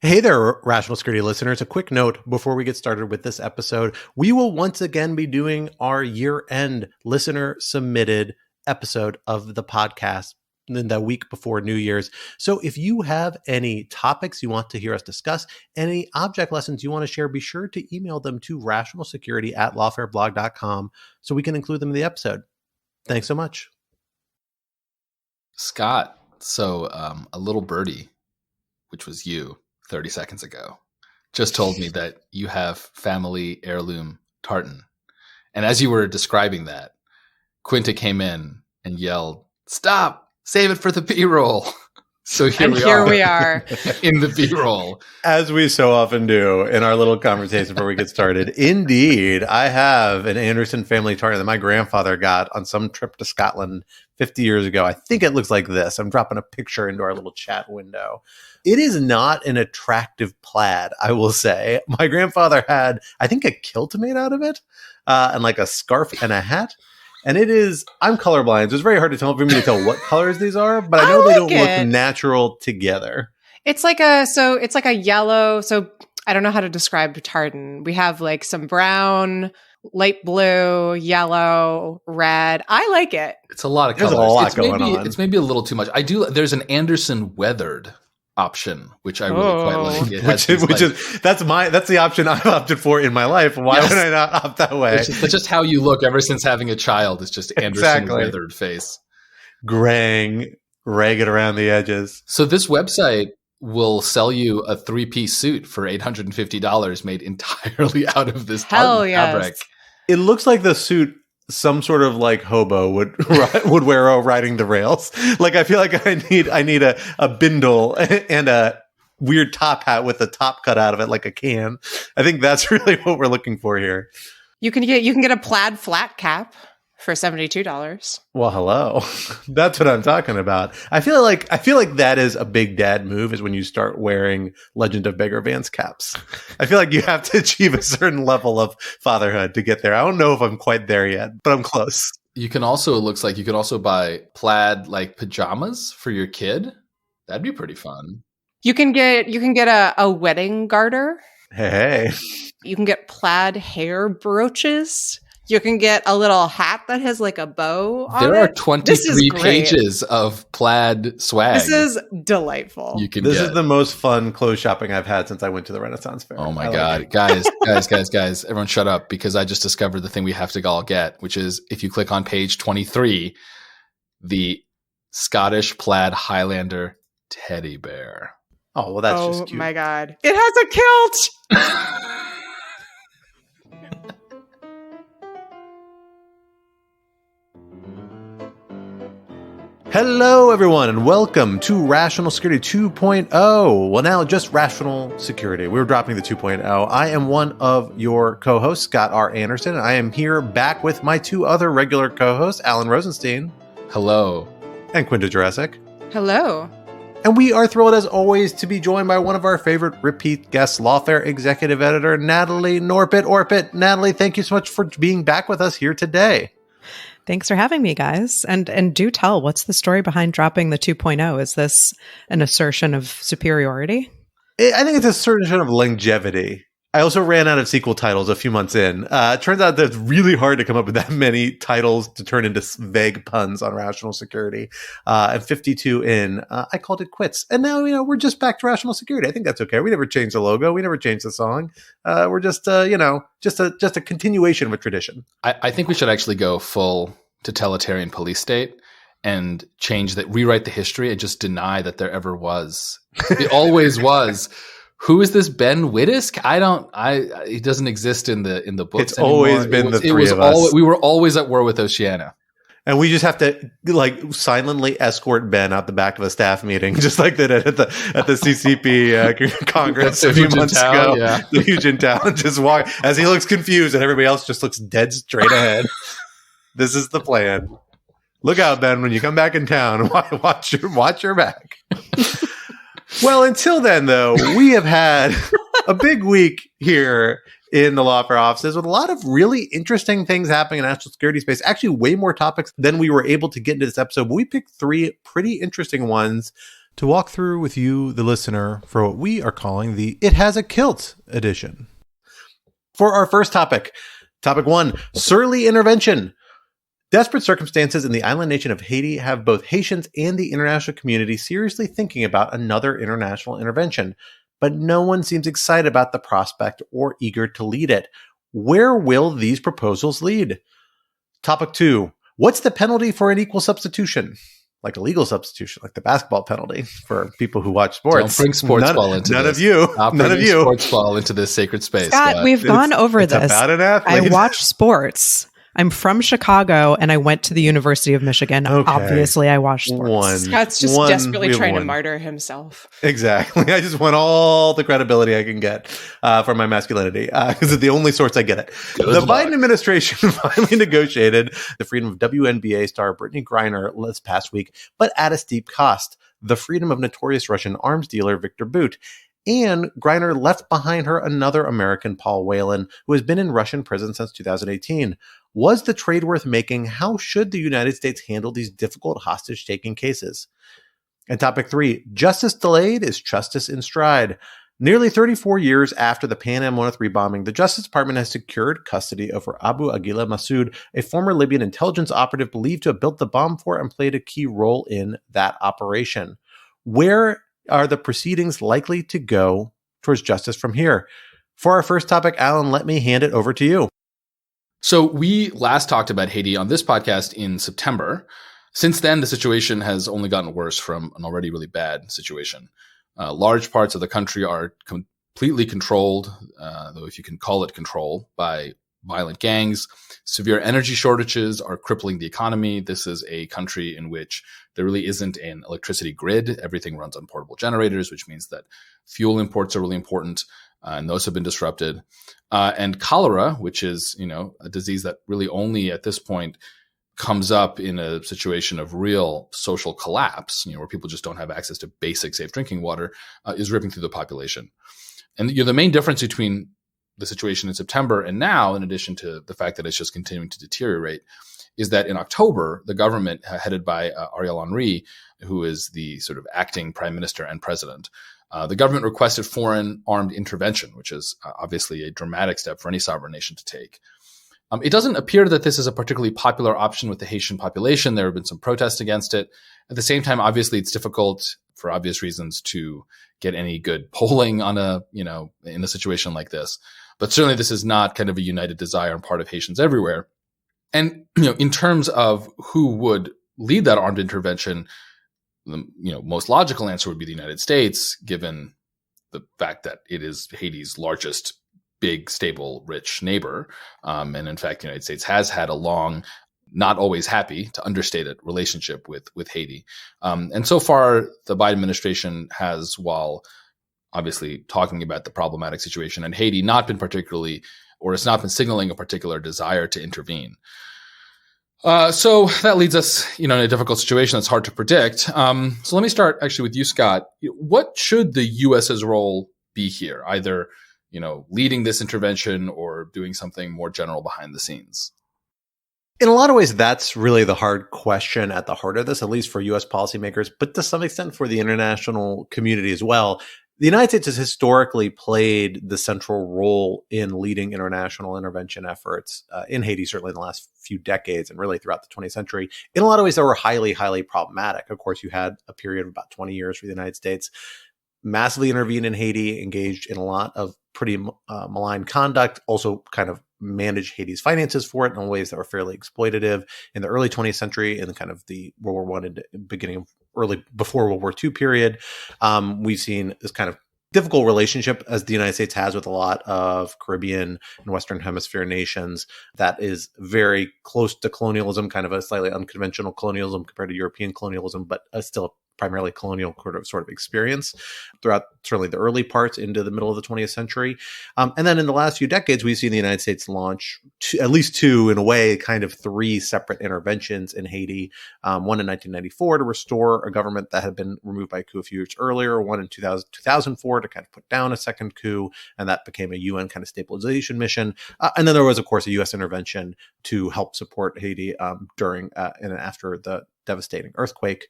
Hey there, Rational Security listeners. A quick note before we get started with this episode. We will once again be doing our year-end listener-submitted episode of the podcast in the week before New Year's. So if you have any topics you want to hear us discuss, any object lessons you want to share, be sure to email them to rationalsecurity@lawfareblog.com so we can include them in the episode. Thanks so much. Scott, so a little birdie, which was you 30 seconds ago, just told me that you have family heirloom tartan. And as you were describing that, Quinta came in and yelled, "Stop! Save it for the B-roll." So here we are in the B-roll. As we so often do in our little conversation before we get started. Indeed, I have an Anderson family tartan that my grandfather got on some trip to Scotland 50 years ago. I think it looks like this. I'm dropping a picture into our little chat window. It is not an attractive plaid, I will say. My grandfather had, I think, a kilt made out of it, and like a scarf and a hat. And it is, I'm colorblind, so it's very hard for me to tell what colors these are, but I know they don't look natural together. It's like a yellow, so I don't know how to describe tartan. We have like some brown, light blue, yellow, red. I like it. It's a lot of colors. There's a lot going on. It's maybe a little too much. There's an Anderson weathered option, which I really quite like. That's the option I've opted for in my life. Why would I not opt that way? It's just how you look ever since having a child. It's just Anderson weathered face. Graying, ragged around the edges. So this website will sell you a 3-piece suit for $850 made entirely out of this fabric. It looks like the suit some sort of like hobo would wear riding the rails. Like I feel like I need a bindle and a weird top hat with the top cut out of it like a can. I think that's really what we're looking for here. You can get a plaid flat cap for $72. Well, hello. That's what I'm talking about. I feel like that is a big dad move, is when you start wearing Legend of Beggar Vance caps. I feel like you have to achieve a certain level of fatherhood to get there. I don't know if I'm quite there yet, but I'm close. You can also, it looks like you could also buy plaid like pajamas for your kid. That'd be pretty fun. You can get a wedding garter. Hey. You can get plaid hair brooches. You can get a little hat that has like a bow on it. There are 23 pages of plaid swag. This is delightful. This is the most fun clothes shopping I've had since I went to the Renaissance Fair. Oh my God. Guys, everyone shut up, because I just discovered the thing we have to all get, which is if you click on page 23, the Scottish plaid Highlander teddy bear. Oh, well, that's just cute. Oh my God. It has a kilt. Hello, everyone, and welcome to Rational Security 2.0. Well, now just Rational Security. We're dropping the 2.0. I am one of your co-hosts, Scott R. Anderson, and I am here back with my two other regular co-hosts, Alan Rosenstein. Hello. And Quinta Jurassic. Hello. And we are thrilled, as always, to be joined by one of our favorite repeat guests, Lawfare executive editor, Natalie Orpett. Natalie, thank you so much for being back with us here today. Thanks for having me, guys. And do tell, what's the story behind dropping the 2.0? Is this an assertion of superiority? I think it's an assertion of longevity. I also ran out of sequel titles a few months in. It turns out that it's really hard to come up with that many titles to turn into vague puns on Rational Security. And 52 in, I called it quits. And now, we're just back to Rational Security. I think that's okay. We never changed the logo. We never changed the song. We're just, just a continuation of a tradition. I think we should actually go full totalitarian police state and rewrite the history and just deny that there ever was. It always was. Who is this Ben Whittisk? He doesn't exist in the books. It's anymore. Always been the three of us. We were always at war with Oceania. And we just have to silently escort Ben out the back of a staff meeting, just like they did at the CCP Congress a few months ago. Yeah. The huge in town, just walk as he looks confused and everybody else just looks dead straight ahead. This is the plan. Look out, Ben, when you come back in town. Watch your back. Well, until then, though, we have had a big week here in the Lawfare offices with a lot of really interesting things happening in national security space. Actually, way more topics than we were able to get into this episode. But we picked three pretty interesting ones to walk through with you, the listener, for what we are calling the It Has a Kilt edition. For our first topic, Topic 1, surly intervention. Desperate circumstances in the island nation of Haiti have both Haitians and the international community seriously thinking about another international intervention, but no one seems excited about the prospect or eager to lead it. Where will these proposals lead? Topic 2, what's the penalty for unequal substitution? Like a legal substitution, like the basketball penalty for people who watch sports. Don't bring sports ball into none this. Of you. None of you. Sports ball into this sacred space. Scott, we've gone over this. About an athlete. I watch sports. I'm from Chicago, and I went to the University of Michigan. Okay. Obviously, I watched sports. Scott's just desperately trying to martyr himself. Exactly. I just want all the credibility I can get for my masculinity, because it's the only source I get it. The Biden administration finally negotiated the freedom of WNBA star Brittany Griner this past week, but at a steep cost. The freedom of notorious Russian arms dealer Viktor Bout. And Griner left behind her another American, Paul Whelan, who has been in Russian prison since 2018. Was the trade worth making? How should the United States handle these difficult hostage-taking cases? And topic 3, justice delayed is justice in stride. Nearly 34 years after the Pan Am 103 bombing, the Justice Department has secured custody over Abu Agila Masud, a former Libyan intelligence operative believed to have built the bomb fort and played a key role in that operation. Where are the proceedings likely to go towards justice from here? For our first topic, Alan, let me hand it over to you. So we last talked about Haiti on this podcast in September. Since then, the situation has only gotten worse from an already really bad situation. Large parts of the country are completely controlled, though if you can call it control, by violent gangs. Severe energy shortages are crippling the economy. This is a country in which there really isn't an electricity grid. Everything runs on portable generators, which means that fuel imports are really important, and those have been disrupted. And cholera, which is, a disease that really only at this point comes up in a situation of real social collapse, where people just don't have access to basic, safe drinking water, is ripping through the population. And the main difference between the situation in September and now, in addition to the fact that it's just continuing to deteriorate, is that in October, the government headed by Ariel Henry, who is the sort of acting prime minister and president, the government requested foreign armed intervention, which is obviously a dramatic step for any sovereign nation to take. It doesn't appear that this is a particularly popular option with the Haitian population. There have been some protests against it. At the same time, obviously, it's difficult for obvious reasons to get any good polling on in a situation like this. But certainly this is not kind of a united desire on part of Haitians everywhere. And, in terms of who would lead that armed intervention, the most logical answer would be the United States, given the fact that it is Haiti's largest, big, stable, rich neighbor. And in fact, the United States has had a long, not always happy, to understate it, relationship with Haiti. And so far, the Biden administration has, while obviously talking about the problematic situation in Haiti, not been particularly, or it's not been signaling a particular desire to intervene. So that leads us, in a difficult situation that's hard to predict. So let me start actually with you, Scott. What should the U.S.'s role be here? Either, leading this intervention or doing something more general behind the scenes? In a lot of ways, that's really the hard question at the heart of this, at least for U.S. policymakers, but to some extent for the international community as well. The United States has historically played the central role in leading international intervention efforts in Haiti, certainly in the last few decades and really throughout the 20th century. In a lot of ways, that were highly, highly problematic. Of course, you had a period of about 20 years for the United States, massively intervened in Haiti, engaged in a lot of pretty malign conduct, also kind of managed Haiti's finances for it in ways that were fairly exploitative in the early 20th century and kind of the World War I and beginning of before World War II period. We've seen this kind of difficult relationship as the United States has with a lot of Caribbean and Western Hemisphere nations that is very close to colonialism, kind of a slightly unconventional colonialism compared to European colonialism, but still primarily colonial sort of experience throughout certainly the early parts into the middle of the 20th century. And then in the last few decades, we've seen the United States launch at least two, in a way, kind of three separate interventions in Haiti. One in 1994 to restore a government that had been removed by a coup a few years earlier, one in 2004 to kind of put down a second coup, and that became a UN kind of stabilization mission. And then there was, of course, a U.S. intervention to help support Haiti during and after the devastating earthquake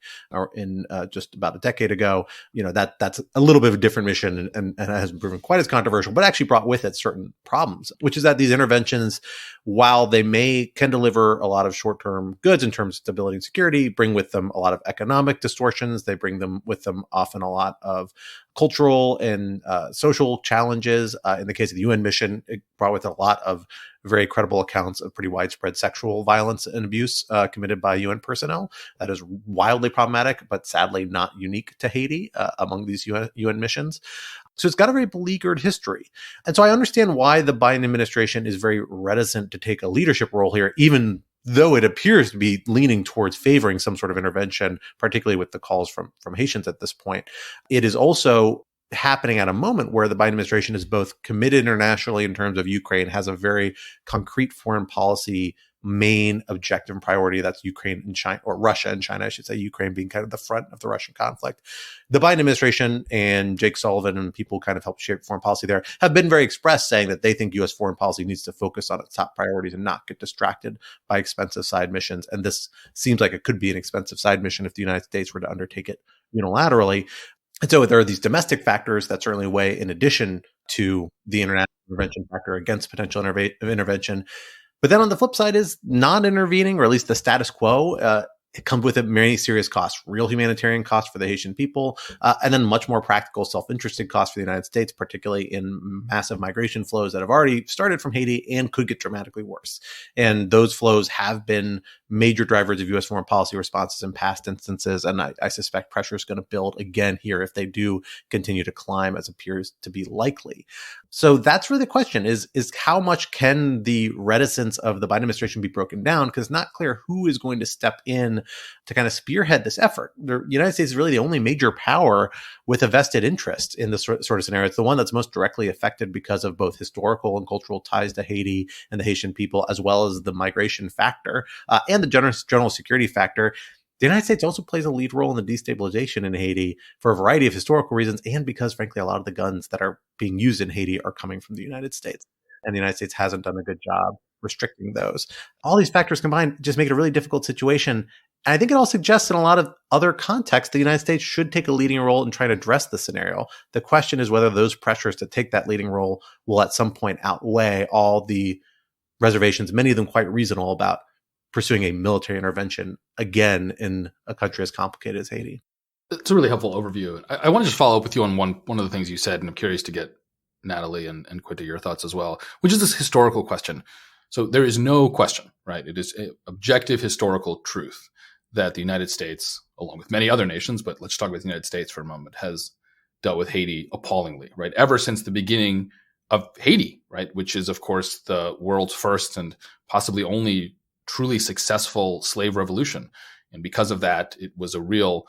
in just about a decade ago. That's a little bit of a different mission and hasn't proven quite as controversial, but actually brought with it certain problems, which is that these interventions, while they can deliver a lot of short-term goods in terms of stability and security, bring with them a lot of economic distortions. They bring them with them often a lot of cultural and social challenges. In the case of the UN mission, it brought with it a lot of very credible accounts of pretty widespread sexual violence and abuse committed by UN personnel. That is wildly problematic, but sadly not unique to Haiti among these UN missions. So it's got a very beleaguered history. And so I understand why the Biden administration is very reticent to take a leadership role here, even though it appears to be leaning towards favoring some sort of intervention, particularly with the calls from Haitians at this point. It is also happening at a moment where the Biden administration is both committed internationally in terms of Ukraine, has a very concrete foreign policy main objective and priority. That's Ukraine and China, or Russia and China, I should say, Ukraine being kind of the front of the Russian conflict. The Biden administration and Jake Sullivan and people who kind of help shape foreign policy there have been very express, saying that they think U.S. foreign policy needs to focus on its top priorities and not get distracted by expensive side missions. And this seems like it could be an expensive side mission if the United States were to undertake it unilaterally. And so there are these domestic factors that certainly weigh in addition to the international intervention factor against potential intervention. But then on the flip side is non-intervening, or at least the status quo. It comes with many serious costs, real humanitarian costs for the Haitian people, and then much more practical, self-interested costs for the United States, particularly in massive migration flows that have already started from Haiti and could get dramatically worse. And those flows have been major drivers of U.S. foreign policy responses in past instances, and I suspect pressure is going to build again here if they do continue to climb, as appears to be likely. So that's really the question, is how much can the reticence of the Biden administration be broken down? Because it's not clear who is going to step in to kind of spearhead this effort. The United States is really the only major power with a vested interest in this sort of scenario. It's the one that's most directly affected because of both historical and cultural ties to Haiti and the Haitian people, as well as the migration factor and the general security factor. The United States also plays a lead role in the destabilization in Haiti for a variety of historical reasons, and because, frankly, a lot of the guns that are being used in Haiti are coming from the United States. And the United States hasn't done a good job restricting those. All these factors combined just make it a really difficult situation. And I think it all suggests in a lot of other contexts, the United States should take a leading role in trying to address the scenario. The question is whether those pressures to take that leading role will at some point outweigh all the reservations, many of them quite reasonable, about pursuing a military intervention again in a country as complicated as Haiti. It's a really helpful overview. I want to just follow up with you on one of the things you said, and I'm curious to get Natalie and Quinta your thoughts as well, which is this historical question. So there is no question, right? It is an objective historical truth that the United States, along with many other nations, but let's talk about the United States for a moment, has dealt with Haiti appallingly, right? Ever since the beginning of Haiti, right? Which is, of course, the world's first and possibly only truly successful slave revolution. And because of that, it was a real,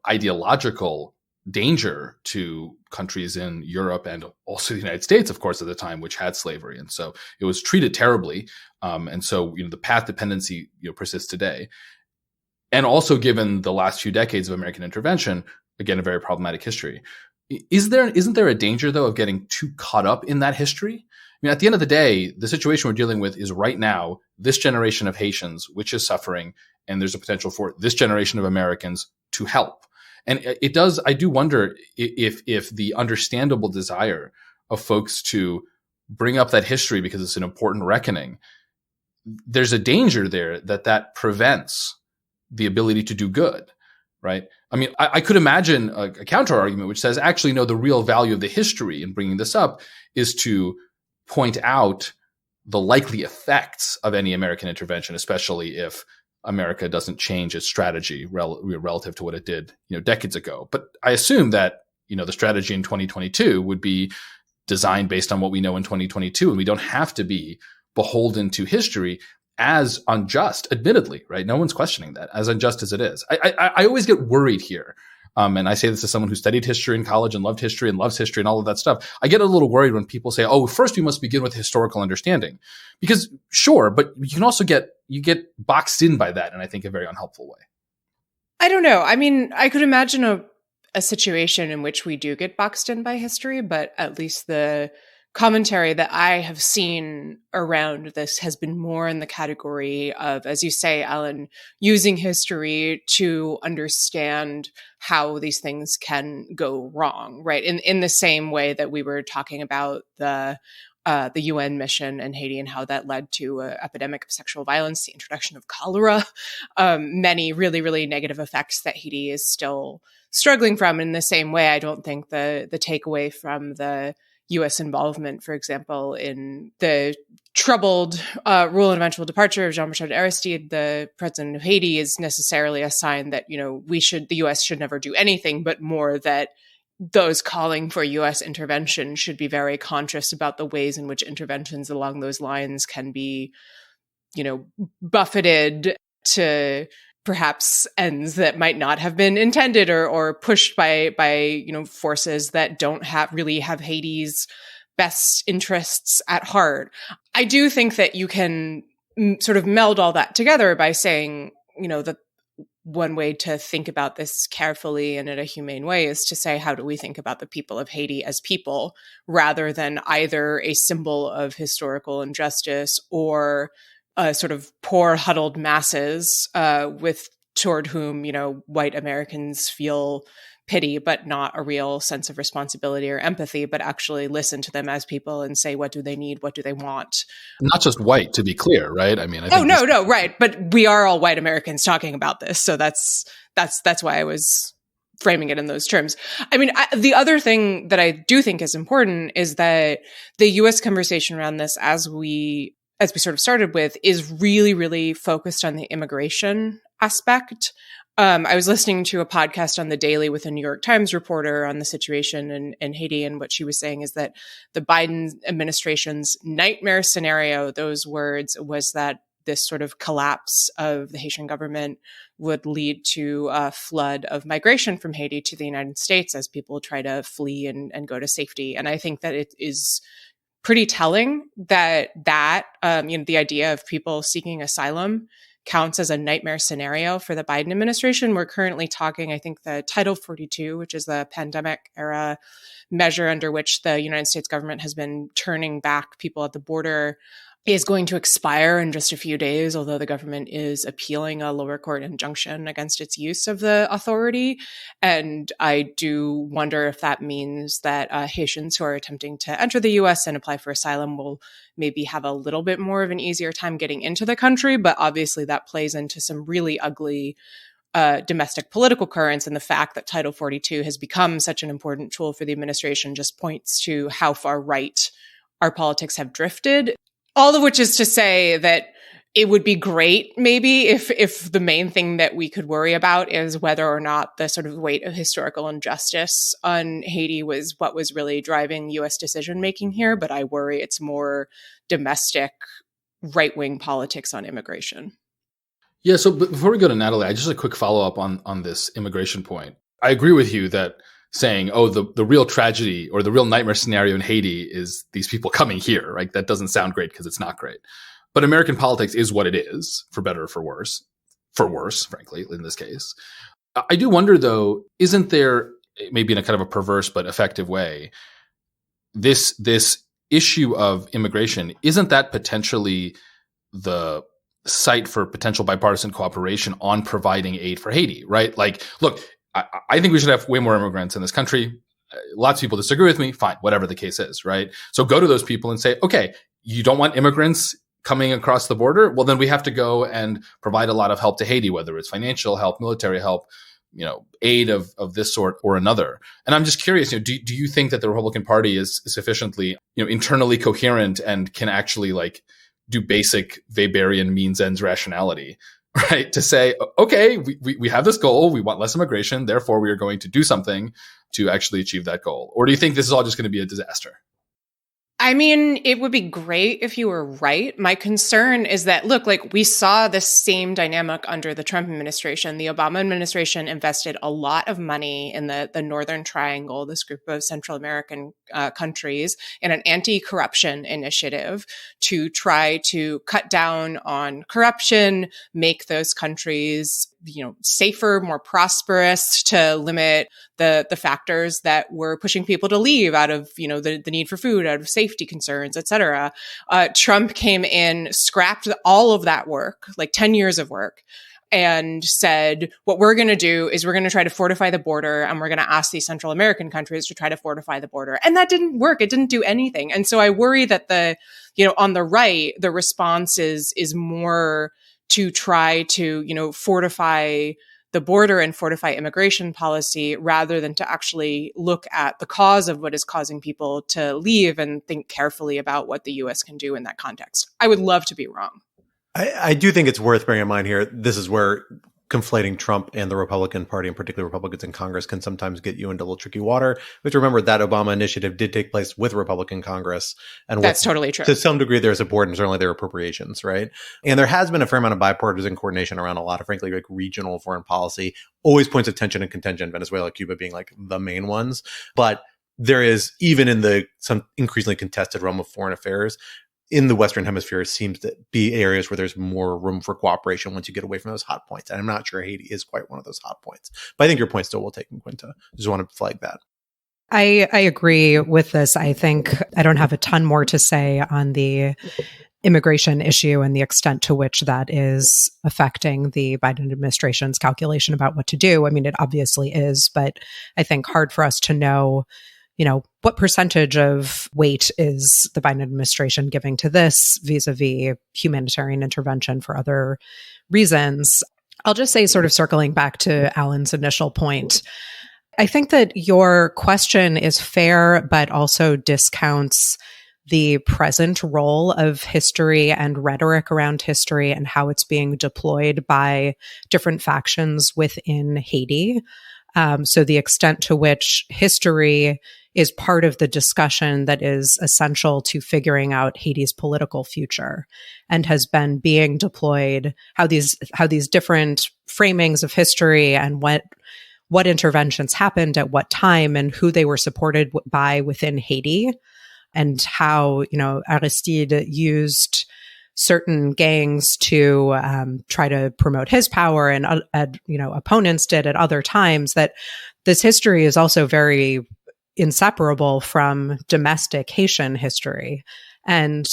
ideological danger to countries in Europe and also the United States, of course, at the time, which had slavery. And so it was treated terribly. And so, the path dependency, persists today. And also, given the last few decades of American intervention, again, a very problematic history. Isn't there a danger, though, of getting too caught up in that history? I mean, at the end of the day, the situation we're dealing with is right now, this generation of Haitians, which is suffering, and there's a potential for this generation of Americans to help. And I do wonder if the understandable desire of folks to bring up that history because it's an important reckoning, there's a danger there that prevents the ability to do good, right? I mean, I could imagine a counter argument which says, actually, no, the real value of the history in bringing this up is to point out the likely effects of any American intervention, especially if America doesn't change its strategy relative to what it did, decades ago. But I assume that, the strategy in 2022 would be designed based on what we know in 2022, and we don't have to be beholden to history as unjust, admittedly, right? No one's questioning that, as unjust as it is. I always get worried here. And I say this as someone who studied history in college and loved history and loves history and all of that stuff. I get a little worried when people say, oh, first we must begin with historical understanding. Because sure, but you can also get boxed in by that in, I think, a very unhelpful way. I don't know. I mean, I could imagine a situation in which we do get boxed in by history, but at least the commentary that I have seen around this has been more in the category of, as you say, Ellen, using history to understand how these things can go wrong, right? In the same way that we were talking about the UN mission in Haiti and how that led to an epidemic of sexual violence, the introduction of cholera, many really, really negative effects that Haiti is still struggling from. In the same way, I don't think the takeaway from the U.S. involvement, for example, in the troubled rule and eventual departure of Jean-Baptiste Aristide, the president of Haiti, is necessarily a sign that, the U.S. should never do anything, but more that those calling for U.S. intervention should be very conscious about the ways in which interventions along those lines can be, buffeted to perhaps ends that might not have been intended or pushed by forces that don't really have Haiti's best interests at heart. I do think that you can sort of meld all that together by saying, that one way to think about this carefully and in a humane way is to say, how do we think about the people of Haiti as people, rather than either a symbol of historical injustice or sort of poor huddled masses toward whom, white Americans feel pity, but not a real sense of responsibility or empathy, but actually listen to them as people and say, what do they need? What do they want? Not just white, to be clear, right? I mean, no, right. But we are all white Americans talking about this. So that's why I was framing it in those terms. I mean, the other thing that I do think is important is that the U.S. conversation around this, as we sort of started with, is really, really focused on the immigration aspect. I was listening to a podcast on The Daily with a New York Times reporter on the situation in Haiti, and what she was saying is that the Biden administration's nightmare scenario, those words, was that this sort of collapse of the Haitian government would lead to a flood of migration from Haiti to the United States as people try to flee and go to safety. And I think that it is pretty telling that the idea of people seeking asylum counts as a nightmare scenario for the Biden administration. We're currently talking, I think, the Title 42, which is the pandemic era measure under which the United States government has been turning back people at the border, is going to expire in just a few days, although the government is appealing a lower court injunction against its use of the authority. And I do wonder if that means that Haitians who are attempting to enter the U.S. and apply for asylum will maybe have a little bit more of an easier time getting into the country. But obviously that plays into some really ugly domestic political currents, and the fact that Title 42 has become such an important tool for the administration just points to how far right our politics have drifted. All of which is to say that it would be great, maybe, if the main thing that we could worry about is whether or not the sort of weight of historical injustice on Haiti was what was really driving U.S. decision-making here. But I worry it's more domestic right-wing politics on immigration. Yeah, so before we go to Natalie, just a quick follow-up on this immigration point. I agree with you that saying, the real tragedy or the real nightmare scenario in Haiti is these people coming here, right? That doesn't sound great because it's not great. But American politics is what it is, for better or for worse. For worse, frankly, in this case. I do wonder, though, isn't there, maybe in a kind of a perverse but effective way, this issue of immigration, isn't that potentially the site for potential bipartisan cooperation on providing aid for Haiti, right? Like, look, I think we should have way more immigrants in this country. Lots of people disagree with me. Fine, whatever the case is, right? So go to those people and say, okay, you don't want immigrants coming across the border? Well, then we have to go and provide a lot of help to Haiti, whether it's financial help, military help, aid of this sort or another. And I'm just curious, do you think that the Republican Party is sufficiently, internally coherent and can actually do basic Weberian means ends rationality? Right, to say, okay, we have this goal, we want less immigration, therefore we are going to do something to actually achieve that goal? Or do you think this is all just going to be a disaster? I mean, it would be great if you were right. My concern is that, look, we saw this same dynamic under the Trump administration. The Obama administration invested a lot of money in the Northern Triangle, this group of Central American countries, in an anti-corruption initiative to try to cut down on corruption, make those countries safer, more prosperous, to limit the factors that were pushing people to leave out of, the need for food, out of safety concerns, et cetera. Trump came in, scrapped all of that work, like 10 years of work, and said, what we're going to do is we're going to try to fortify the border, and we're going to ask these Central American countries to try to fortify the border. And that didn't work. It didn't do anything. And so I worry that on the right, the response is more to try to, fortify the border and fortify immigration policy, rather than to actually look at the cause of what is causing people to leave and think carefully about what the U.S. can do in that context. I would love to be wrong. I do think it's worth bearing in mind here. This is where conflating Trump and the Republican Party, and particularly Republicans in Congress, can sometimes get you into a little tricky water. But remember that Obama initiative did take place with Republican Congress. And that's totally true. To some degree, their support and certainly their appropriations, right? And there has been a fair amount of bipartisan coordination around a lot of, frankly, like regional foreign policy. Always points of tension and contention, Venezuela, Cuba being like the main ones. But there is, even in some increasingly contested realm of foreign affairs, in the Western Hemisphere, seems to be areas where there's more room for cooperation once you get away from those hot points. And I'm not sure Haiti is quite one of those hot points. But I think your point still will take in, Quinta. Just want to flag that. I agree with this. I think I don't have a ton more to say on the immigration issue and the extent to which that is affecting the Biden administration's calculation about what to do. I mean, it obviously is, but I think hard for us to know what percentage of weight is the Biden administration giving to this vis-a-vis humanitarian intervention for other reasons. I'll just say, sort of circling back to Alan's initial point, I think that your question is fair, but also discounts the present role of history and rhetoric around history and how it's being deployed by different factions within Haiti. So the extent to which history is part of the discussion that is essential to figuring out Haiti's political future, and has been being deployed, how these different framings of history and what interventions happened at what time and who they were supported by within Haiti, and how, Aristide used certain gangs to try to promote his power, and opponents did at other times. That this history is also very inseparable from domestic Haitian history, and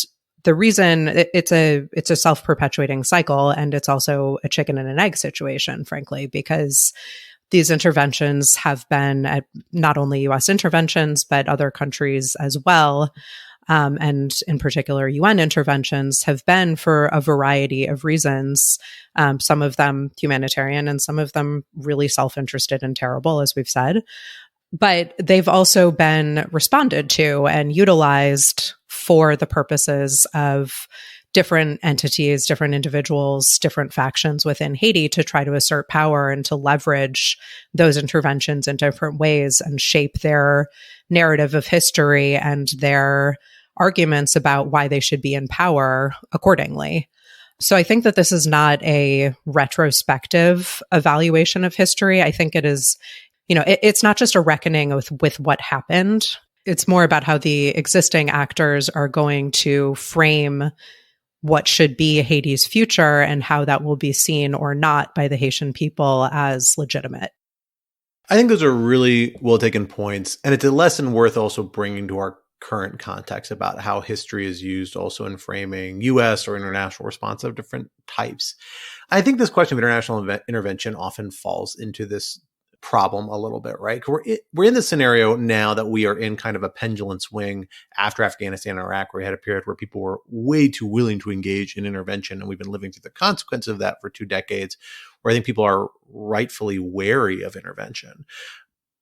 the reason it's a self-perpetuating cycle, and it's also a chicken and an egg situation, frankly, because these interventions have been not only U.S. interventions but other countries as well. And in particular, UN interventions have been for a variety of reasons, some of them humanitarian and some of them really self-interested and terrible, as we've said. But they've also been responded to and utilized for the purposes of different entities, different individuals, different factions within Haiti to try to assert power and to leverage those interventions in different ways and shape their narrative of history and their arguments about why they should be in power accordingly. So I think that this is not a retrospective evaluation of history. I think it is, it's not just a reckoning with what happened. It's more about how the existing actors are going to frame what should be Haiti's future and how that will be seen or not by the Haitian people as legitimate. I think those are really well taken points. And it's a lesson worth also bringing to our current context about how history is used also in framing U.S. or international response of different types. I think this question of international intervention often falls into this problem a little bit, right? We're in the scenario now that we are in kind of a pendulum swing after Afghanistan and Iraq, where we had a period where people were way too willing to engage in intervention. And we've been living through the consequences of that for 2 decades, where I think people are rightfully wary of intervention.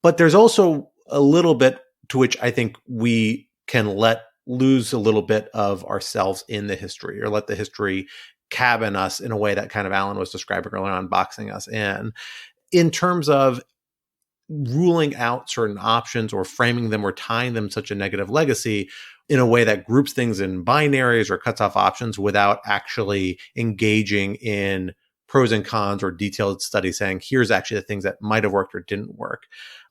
But there's also a little bit to which I think we can let lose a little bit of ourselves in the history, or let the history cabin us in a way that kind of Alan was describing earlier on, boxing us in terms of ruling out certain options or framing them or tying them such a negative legacy in a way that groups things in binaries or cuts off options without actually engaging in pros and cons or detailed studies saying, here's actually the things that might have worked or didn't work.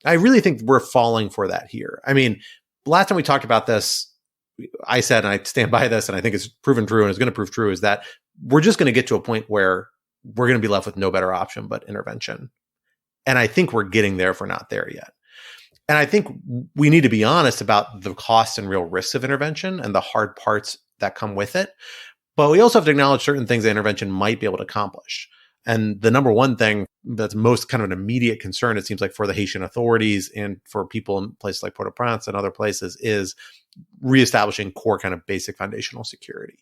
I really think we're falling for that here. I mean, last time we talked about this, I said, and I stand by this, and I think it's proven true and is going to prove true, is that we're just going to get to a point where we're going to be left with no better option but intervention. And I think we're getting there if we're not there yet. And I think we need to be honest about the costs and real risks of intervention and the hard parts that come with it. But we also have to acknowledge certain things that intervention might be able to accomplish. And the number one thing that's most kind of an immediate concern, it seems like, for the Haitian authorities and for people in places like Port-au-Prince and other places, is reestablishing core kind of basic foundational security.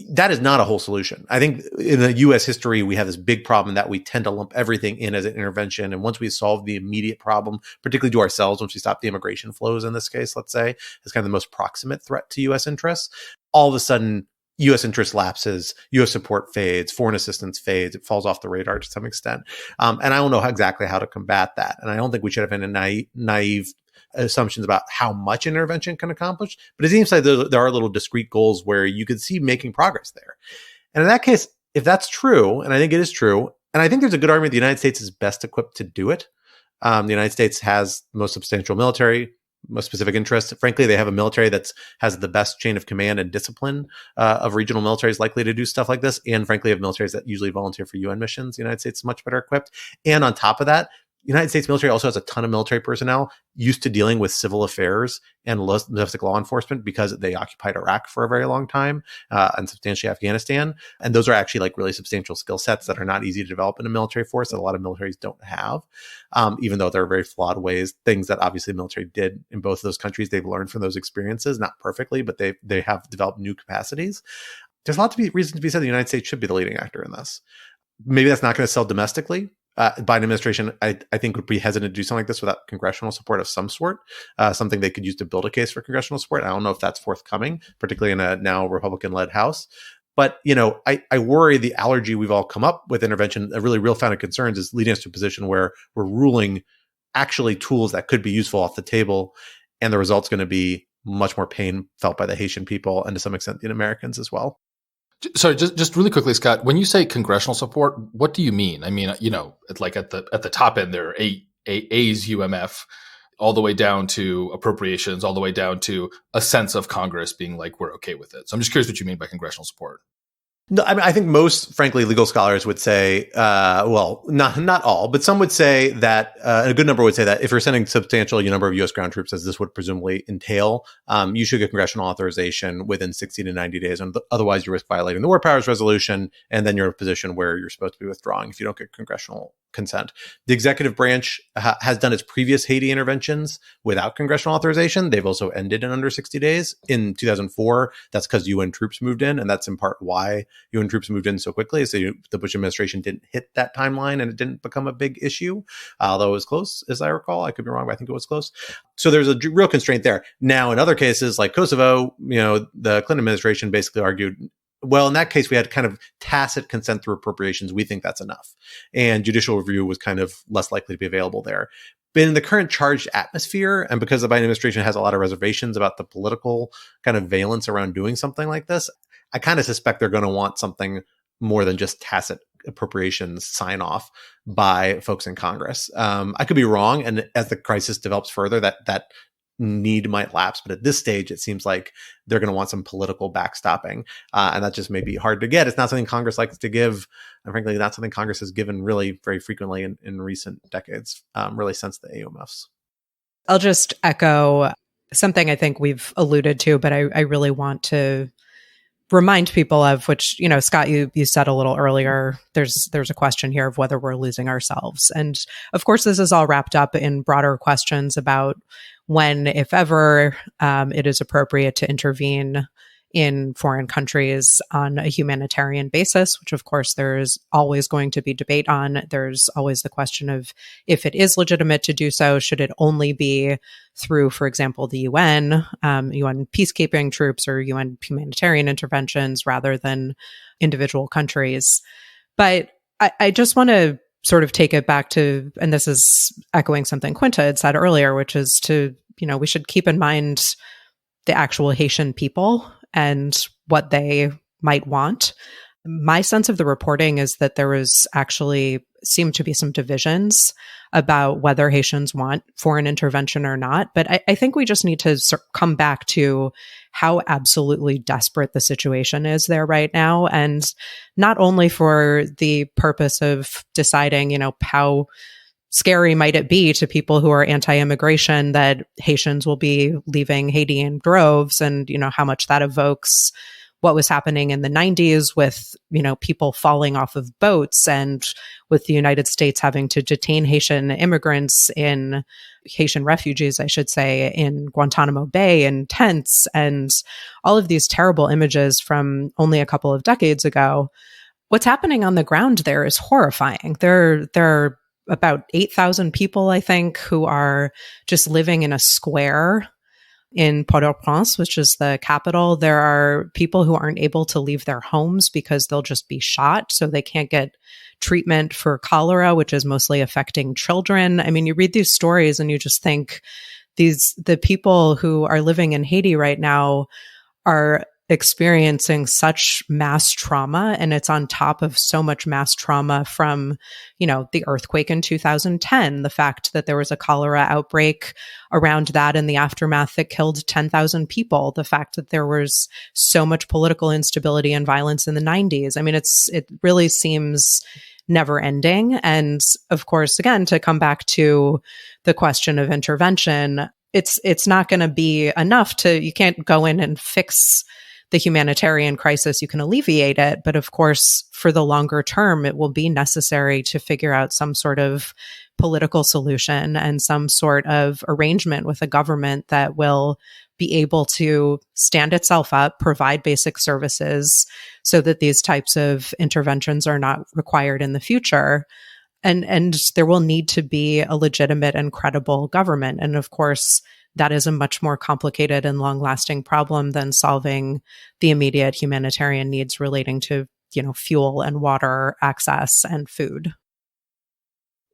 That is not a whole solution. I think in the U.S. history, we have this big problem that we tend to lump everything in as an intervention. And once we solve the immediate problem, particularly to ourselves, once we stop the immigration flows in this case, let's say, as kind of the most proximate threat to U.S. interests, all of a sudden, U.S. interest lapses, U.S. support fades, foreign assistance fades, it falls off the radar to some extent. And I don't know exactly how to combat that. And I don't think we should have any naive assumptions about how much intervention can accomplish, but it seems like there are little discrete goals where you could see making progress there. And in that case, if that's true, and I think it is true, and I think there's a good argument the United States is best equipped to do it. The United States has the most substantial military, most specific interests. Frankly, they have a military that has the best chain of command and discipline of regional militaries likely to do stuff like this. And frankly, of militaries that usually volunteer for UN missions. The United States is much better equipped. And on top of that, the United States military also has a ton of military personnel used to dealing with civil affairs and domestic law enforcement because they occupied Iraq for a very long time and substantially Afghanistan. And those are actually like really substantial skill sets that are not easy to develop in a military force that a lot of militaries don't have, even though there are very flawed ways, things that obviously the military did in both of those countries. They've learned from those experiences, not perfectly, but they have developed new capacities. There's a lot of reason to be said the United States should be the leading actor in this. Maybe that's not going to sell domestically. Biden administration, I think, would be hesitant to do something like this without congressional support of some sort, something they could use to build a case for congressional support. I don't know if that's forthcoming, particularly in a now Republican-led House. But, I worry the allergy we've all come up with intervention, a really real founded concerns, is leading us to a position where we're ruling actually tools that could be useful off the table. And the result's going to be much more pain felt by the Haitian people and to some extent the Americans as well. Sorry, just really quickly, Scott, when you say congressional support, what do you mean? I mean, like at the top end, there are A's UMF, all the way down to appropriations, all the way down to a sense of Congress being like, we're okay with it. So I'm just curious what you mean by congressional support. No, I mean, I think most, frankly, legal scholars would say, not all, but some would say that, a good number would say that if you're sending substantial number of U.S. ground troops, as this would presumably entail, you should get congressional authorization within 60 to 90 days. And otherwise, you risk violating the War Powers Resolution, and then you're in a position where you're supposed to be withdrawing if you don't get congressional consent. The executive branch has done its previous Haiti interventions without congressional authorization. They've also ended in under 60 days. In 2004, that's because UN troops moved in, and that's in part why UN troops moved in so quickly. So the Bush administration didn't hit that timeline, and it didn't become a big issue, although it was close, as I recall. I could be wrong, but I think it was close. So there's a real constraint there. Now, in other cases like Kosovo, the Clinton administration basically argued, well, in that case, we had kind of tacit consent through appropriations. We think that's enough. And judicial review was kind of less likely to be available there. But in the current charged atmosphere, and because the Biden administration has a lot of reservations about the political kind of valence around doing something like this, I kind of suspect they're going to want something more than just tacit appropriations sign off by folks in Congress. I could be wrong. And as the crisis develops further, that need might lapse, but at this stage it seems like they're going to want some political backstopping, and that just may be hard to get. It's not something Congress likes to give, and frankly not something Congress has given really very frequently in recent decades, really since the AUMFs. I'll just echo something I think we've alluded to, but I really want to remind people of, which, Scott, you said a little earlier, there's a question here of whether we're losing ourselves. And of course, this is all wrapped up in broader questions about when, if ever, it is appropriate to intervene in foreign countries on a humanitarian basis, which of course there's always going to be debate on. There's always the question of if it is legitimate to do so, should it only be through, for example, the UN peacekeeping troops or UN humanitarian interventions rather than individual countries. But I just want to sort of take it back to, and this is echoing something Quinta had said earlier, which is to, we should keep in mind the actual Haitian people and what they might want. My sense of the reporting is that there was actually seemed to be some divisions about whether Haitians want foreign intervention or not. But I think we just need to come back to how absolutely desperate the situation is there right now. And not only for the purpose of deciding, how scary might it be to people who are anti-immigration that Haitians will be leaving Haiti in droves, and, how much that evokes what was happening in the 90s with, people falling off of boats, and with the United States having to detain Haitian refugees, I should say, in Guantanamo Bay in tents, and all of these terrible images from only a couple of decades ago. What's happening on the ground there is horrifying. There are about 8,000 people, I think, who are just living in a square in Port-au-Prince, which is the capital. There are people who aren't able to leave their homes because they'll just be shot, so they can't get treatment for cholera, which is mostly affecting children. I mean, you read these stories and you just think the people who are living in Haiti right now are experiencing such mass trauma, and it's on top of so much mass trauma from, the earthquake in 2010, the fact that there was a cholera outbreak around that in the aftermath that killed 10,000 people, the fact that there was so much political instability and violence in the 90s. I mean, it really seems never ending. And of course, again, to come back to the question of intervention, it's not going to be enough you can't go in and fix the humanitarian crisis. You can alleviate it, but of course, for the longer term, it will be necessary to figure out some sort of political solution and some sort of arrangement with a government that will be able to stand itself up, provide basic services so that these types of interventions are not required in the future. And there will need to be a legitimate and credible government. And of course, that is a much more complicated and long-lasting problem than solving the immediate humanitarian needs relating to, fuel and water access and food.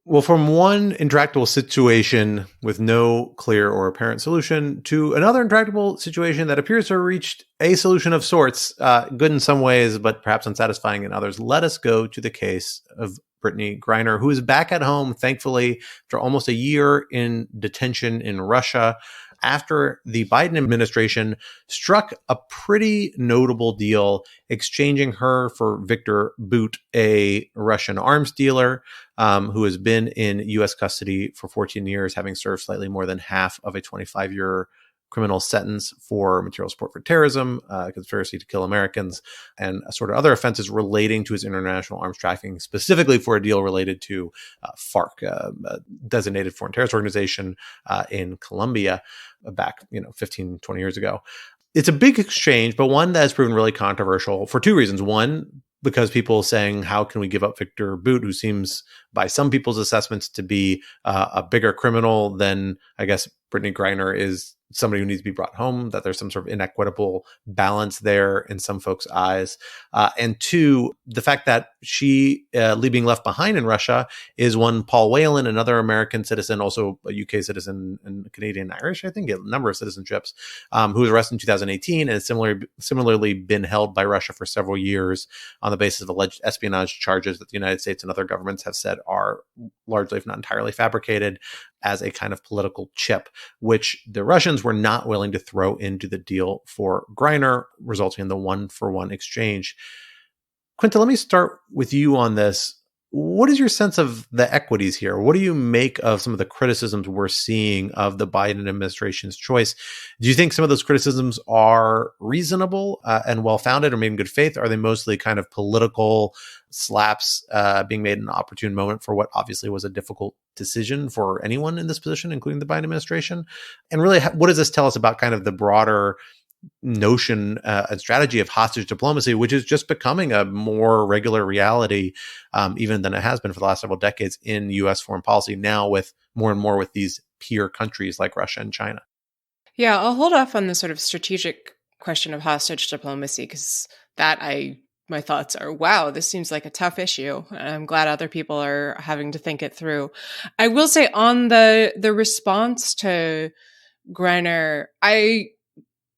Well, from one intractable situation with no clear or apparent solution to another intractable situation that appears to have reached a solution of sorts, good in some ways, but perhaps unsatisfying in others, let us go to the case of Brittany Griner, who is back at home, thankfully, after almost a year in detention in Russia, after the Biden administration struck a pretty notable deal, exchanging her for Viktor Bout, a Russian arms dealer who has been in U.S. custody for 14 years, having served slightly more than half of a 25-year criminal sentence for material support for terrorism, conspiracy to kill Americans, and sort of other offenses relating to his international arms trafficking, specifically for a deal related to FARC, a designated foreign terrorist organization in Colombia back 15, 20 years ago. It's a big exchange, but one that has proven really controversial for two reasons. One, because people saying, how can we give up Viktor Bout, who seems by some people's assessments to be a bigger criminal than, I guess, Brittany Griner is somebody who needs to be brought home, that there's some sort of inequitable balance there in some folks' eyes. And two, the fact that she, being left behind in Russia, is one Paul Whelan, another American citizen, also a UK citizen and Canadian Irish, I think, a number of citizenships, who was arrested in 2018 and has similarly been held by Russia for several years on the basis of alleged espionage charges that the United States and other governments have said are largely, if not entirely, fabricated as a kind of political chip, which the Russians were not willing to throw into the deal for Griner, resulting in the one-for-one exchange. Quinta, let me start with you on this. What is your sense of the equities here? What do you make of some of the criticisms we're seeing of the Biden administration's choice? Do you think some of those criticisms are reasonable and well-founded or made in good faith? Are they mostly kind of political slaps being made in an opportune moment for what obviously was a difficult decision for anyone in this position, including the Biden administration? And really, what does this tell us about kind of the broader notion and strategy of hostage diplomacy, which is just becoming a more regular reality, even than it has been for the last several decades in U.S. foreign policy, now with more and more with these peer countries like Russia and China? Yeah, I'll hold off on the sort of strategic question of hostage diplomacy, because my thoughts are, wow, this seems like a tough issue. I'm glad other people are having to think it through. I will say on the response to Griner,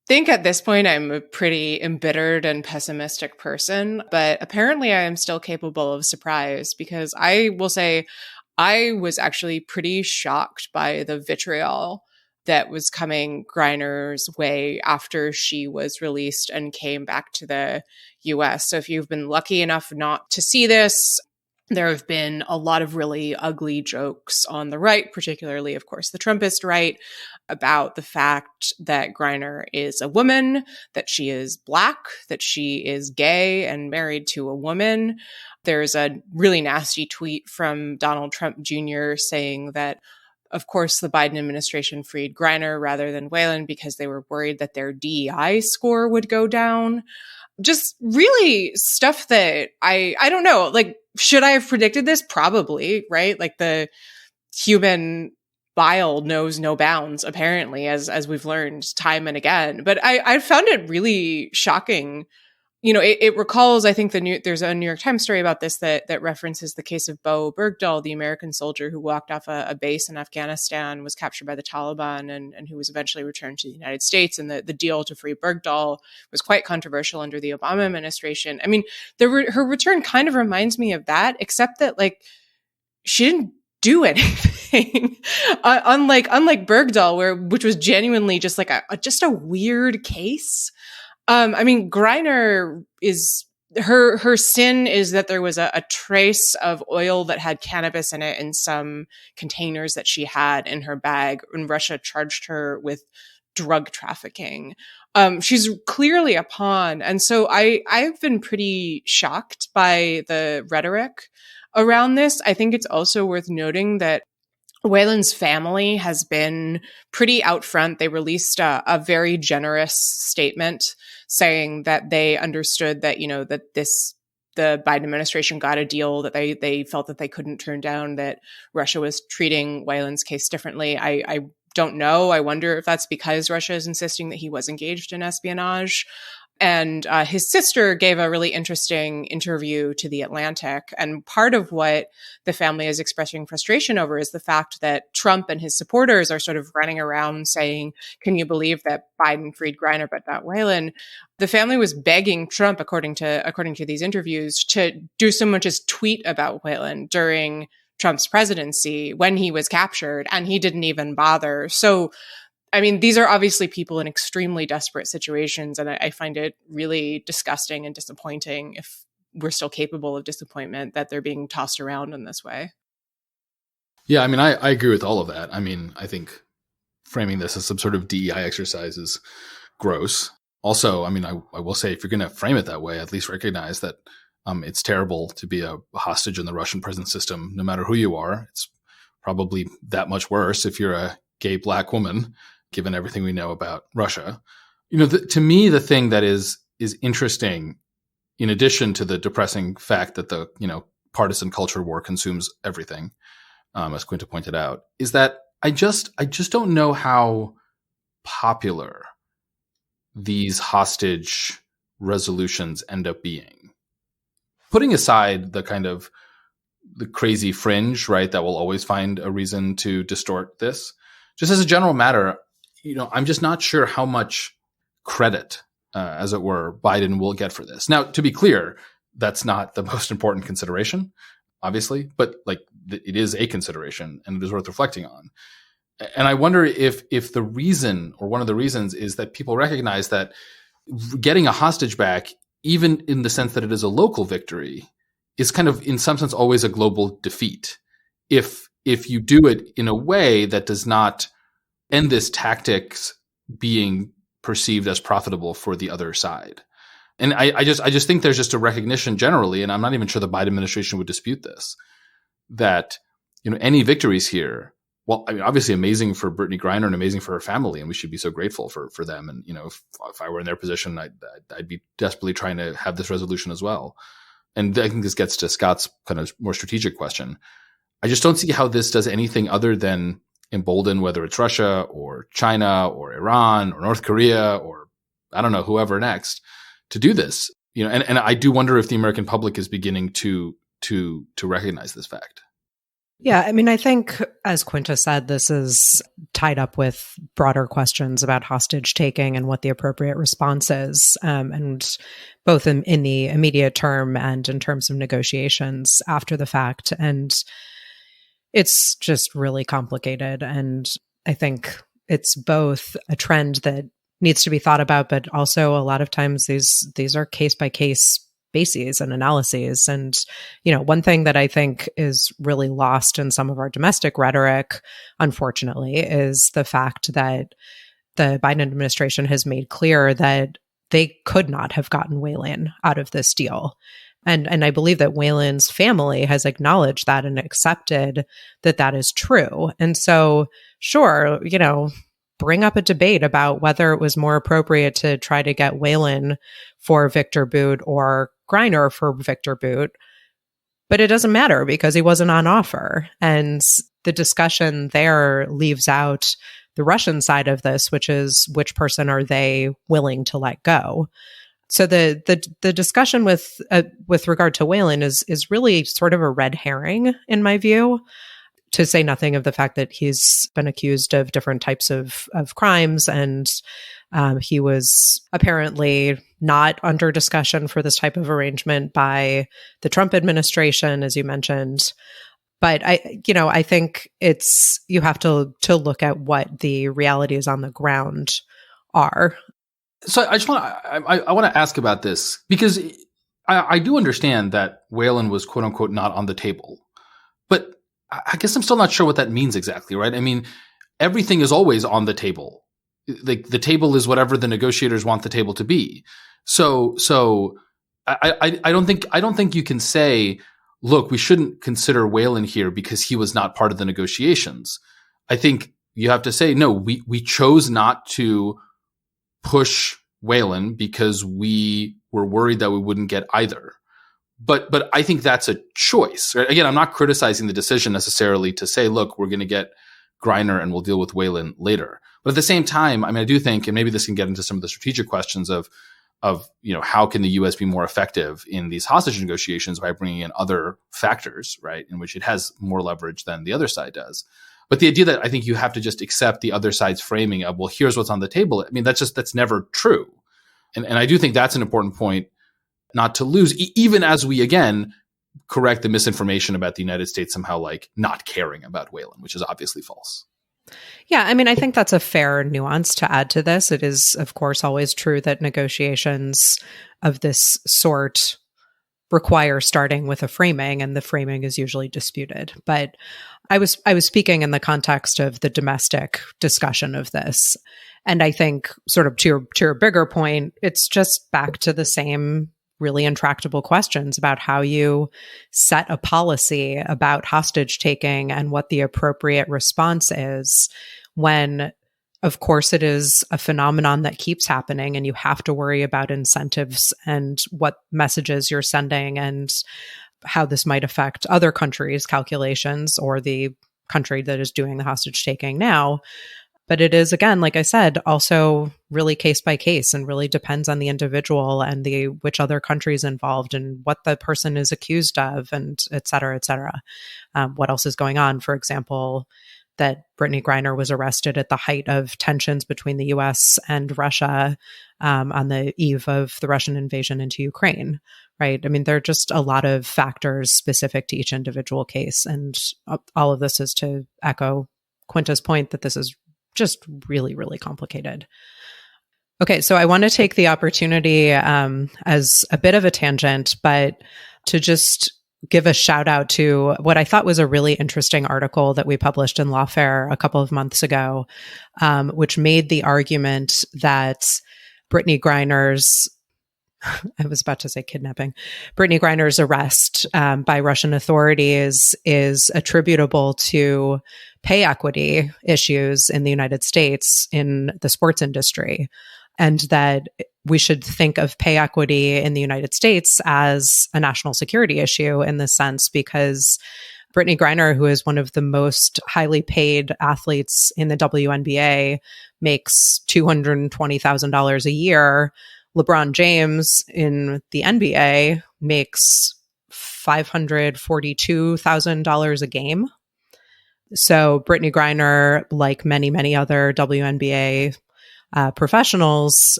think at this point I'm a pretty embittered and pessimistic person, but apparently I am still capable of surprise, because I will say I was actually pretty shocked by the vitriol that was coming Griner's way after she was released and came back to the US. So if you've been lucky enough not to see this, there have been a lot of really ugly jokes on the right, particularly, of course, the Trumpist right, about the fact that Griner is a woman, that she is Black, that she is gay and married to a woman. There's a really nasty tweet from Donald Trump Jr. saying that, of course, the Biden administration freed Griner rather than Whelan because they were worried that their DEI score would go down. Just really stuff that I don't know, like, should I have predicted this? Probably, right? Like, the human bile knows no bounds, apparently, as we've learned time and again. But I found it really shocking. You know, it recalls, I think, there's a New York Times story about this that references the case of Bo Bergdahl, the American soldier who walked off a base in Afghanistan, was captured by the Taliban, and who was eventually returned to the United States. And the deal to free Bergdahl was quite controversial under the Obama administration. I mean, her return kind of reminds me of that, except that, like, she didn't do anything. unlike Bergdahl, which was genuinely just like a weird case. I mean, Griner is her sin is that there was a trace of oil that had cannabis in it in some containers that she had in her bag, and Russia charged her with drug trafficking. She's clearly a pawn. And so I've been pretty shocked by the rhetoric around this. I think it's also worth noting that Whelan's family has been pretty out front. They released a very generous statement saying that they understood that, you know, that the Biden administration got a deal that they felt that they couldn't turn down, that Russia was treating Whelan's case differently. I don't know. I wonder if that's because Russia is insisting that he was engaged in espionage. And his sister gave a really interesting interview to The Atlantic. And part of what the family is expressing frustration over is the fact that Trump and his supporters are sort of running around saying, can you believe that Biden freed Griner but not Whelan? The family was begging Trump, according to these interviews, to do so much as tweet about Whelan during Trump's presidency when he was captured, and he didn't even bother. So, I mean, these are obviously people in extremely desperate situations, and I find it really disgusting and disappointing, if we're still capable of disappointment, that they're being tossed around in this way. Yeah, I mean, I agree with all of that. I mean, I think framing this as some sort of DEI exercise is gross. Also, I mean, I will say, if you're going to frame it that way, at least recognize that it's terrible to be a hostage in the Russian prison system, no matter who you are. It's probably that much worse if you're a gay Black woman, given everything we know about Russia. You know, to me, the thing that is interesting, in addition to the depressing fact that the, you know, partisan culture war consumes everything, as Quinta pointed out, is that I just don't know how popular these hostage resolutions end up being. Putting aside the kind of the crazy fringe, right, that will always find a reason to distort this, just as a general matter, you know, I'm just not sure how much credit, as it were, Biden will get for this. Now, to be clear, that's not the most important consideration, obviously, but like it is a consideration and it is worth reflecting on. And I wonder if the reason, or one of the reasons, is that people recognize that getting a hostage back, even in the sense that it is a local victory, is kind of, in some sense, always a global defeat. If you do it in a way that does not end this tactics being perceived as profitable for the other side. And I just think there's just a recognition generally, and I'm not even sure the Biden administration would dispute this, that, you know, any victories here, well, I mean, obviously amazing for Brittany Griner and amazing for her family, and we should be so grateful for them. And, you know, if I were in their position, I'd be desperately trying to have this resolution as well. And I think this gets to Scott's kind of more strategic question. I just don't see how this does anything other than embolden, whether it's Russia or China or Iran or North Korea or, I don't know, whoever next, to do this. You know, and I do wonder if the American public is beginning to recognize this fact. Yeah, I mean, I think, as Quinta said, this is tied up with broader questions about hostage taking and what the appropriate response is, and both in the immediate term and in terms of negotiations after the fact. And it's just really complicated. And I think it's both a trend that needs to be thought about, but also a lot of times these are case by case bases and analyses. And, one thing that I think is really lost in some of our domestic rhetoric, unfortunately, is the fact that the Biden administration has made clear that they could not have gotten Whelan out of this deal. And I believe that Whelan's family has acknowledged that and accepted that that is true. And so, sure, bring up a debate about whether it was more appropriate to try to get Whelan for Viktor Bout or Griner for Viktor Bout. But it doesn't matter because he wasn't on offer. And the discussion there leaves out the Russian side of this, which is which person are they willing to let go? So the discussion with regard to Whelan is really sort of a red herring in my view, to say nothing of the fact that he's been accused of different types of crimes, and he was apparently not under discussion for this type of arrangement by the Trump administration, as you mentioned. But I think you have to look at what the realities on the ground are. So I want to ask about this because I do understand that Whelan was quote unquote not on the table, but I guess I'm still not sure what that means exactly, right? I mean, everything is always on the table. Like the table is whatever the negotiators want the table to be. So I don't think you can say, look, we shouldn't consider Whelan here because he was not part of the negotiations. I think you have to say, no, we chose not to push Whelan because we were worried that we wouldn't get either. But I think that's a choice. Right? Again, I'm not criticizing the decision necessarily to say, look, we're going to get Griner and we'll deal with Whelan later. But at the same time, I mean, I do think, and maybe this can get into some of the strategic questions of how can the U.S. be more effective in these hostage negotiations by bringing in other factors, right, in which it has more leverage than the other side does. But the idea that I think you have to just accept the other side's framing of, well, here's what's on the table. I mean, that's never true. And I do think that's an important point not to lose, even as we, again, correct the misinformation about the United States somehow like not caring about Whelan, which is obviously false. Yeah, I mean, I think that's a fair nuance to add to this. It is, of course, always true that negotiations of this sort require starting with a framing, and the framing is usually disputed. But I was speaking in the context of the domestic discussion of this. And I think sort of to your bigger point, it's just back to the same really intractable questions about how you set a policy about hostage taking and what the appropriate response is when, of course, it is a phenomenon that keeps happening and you have to worry about incentives and what messages you're sending and how this might affect other countries' calculations or the country that is doing the hostage taking now. But it is, again, like I said, also really case by case and really depends on the individual and which other country is involved and what the person is accused of, and et cetera, what else is going on. For example, that Brittany Griner was arrested at the height of tensions between the U.S. and Russia on the eve of the Russian invasion into Ukraine, right? I mean, there are just a lot of factors specific to each individual case. And all of this is to echo Quinta's point that this is just really, really complicated. Okay, so I want to take the opportunity as a bit of a tangent, but to just give a shout out to what I thought was a really interesting article that we published in Lawfare a couple of months ago, which made the argument that Brittany Griner's I was about to say kidnapping. Brittany Griner's arrest by Russian authorities is attributable to pay equity issues in the United States in the sports industry, and that we should think of pay equity in the United States as a national security issue in this sense, because Brittany Griner, who is one of the most highly paid athletes in the WNBA, makes $220,000 a year. LeBron James in the NBA makes $542,000 a game. So Brittany Griner, like many, many other WNBA professionals,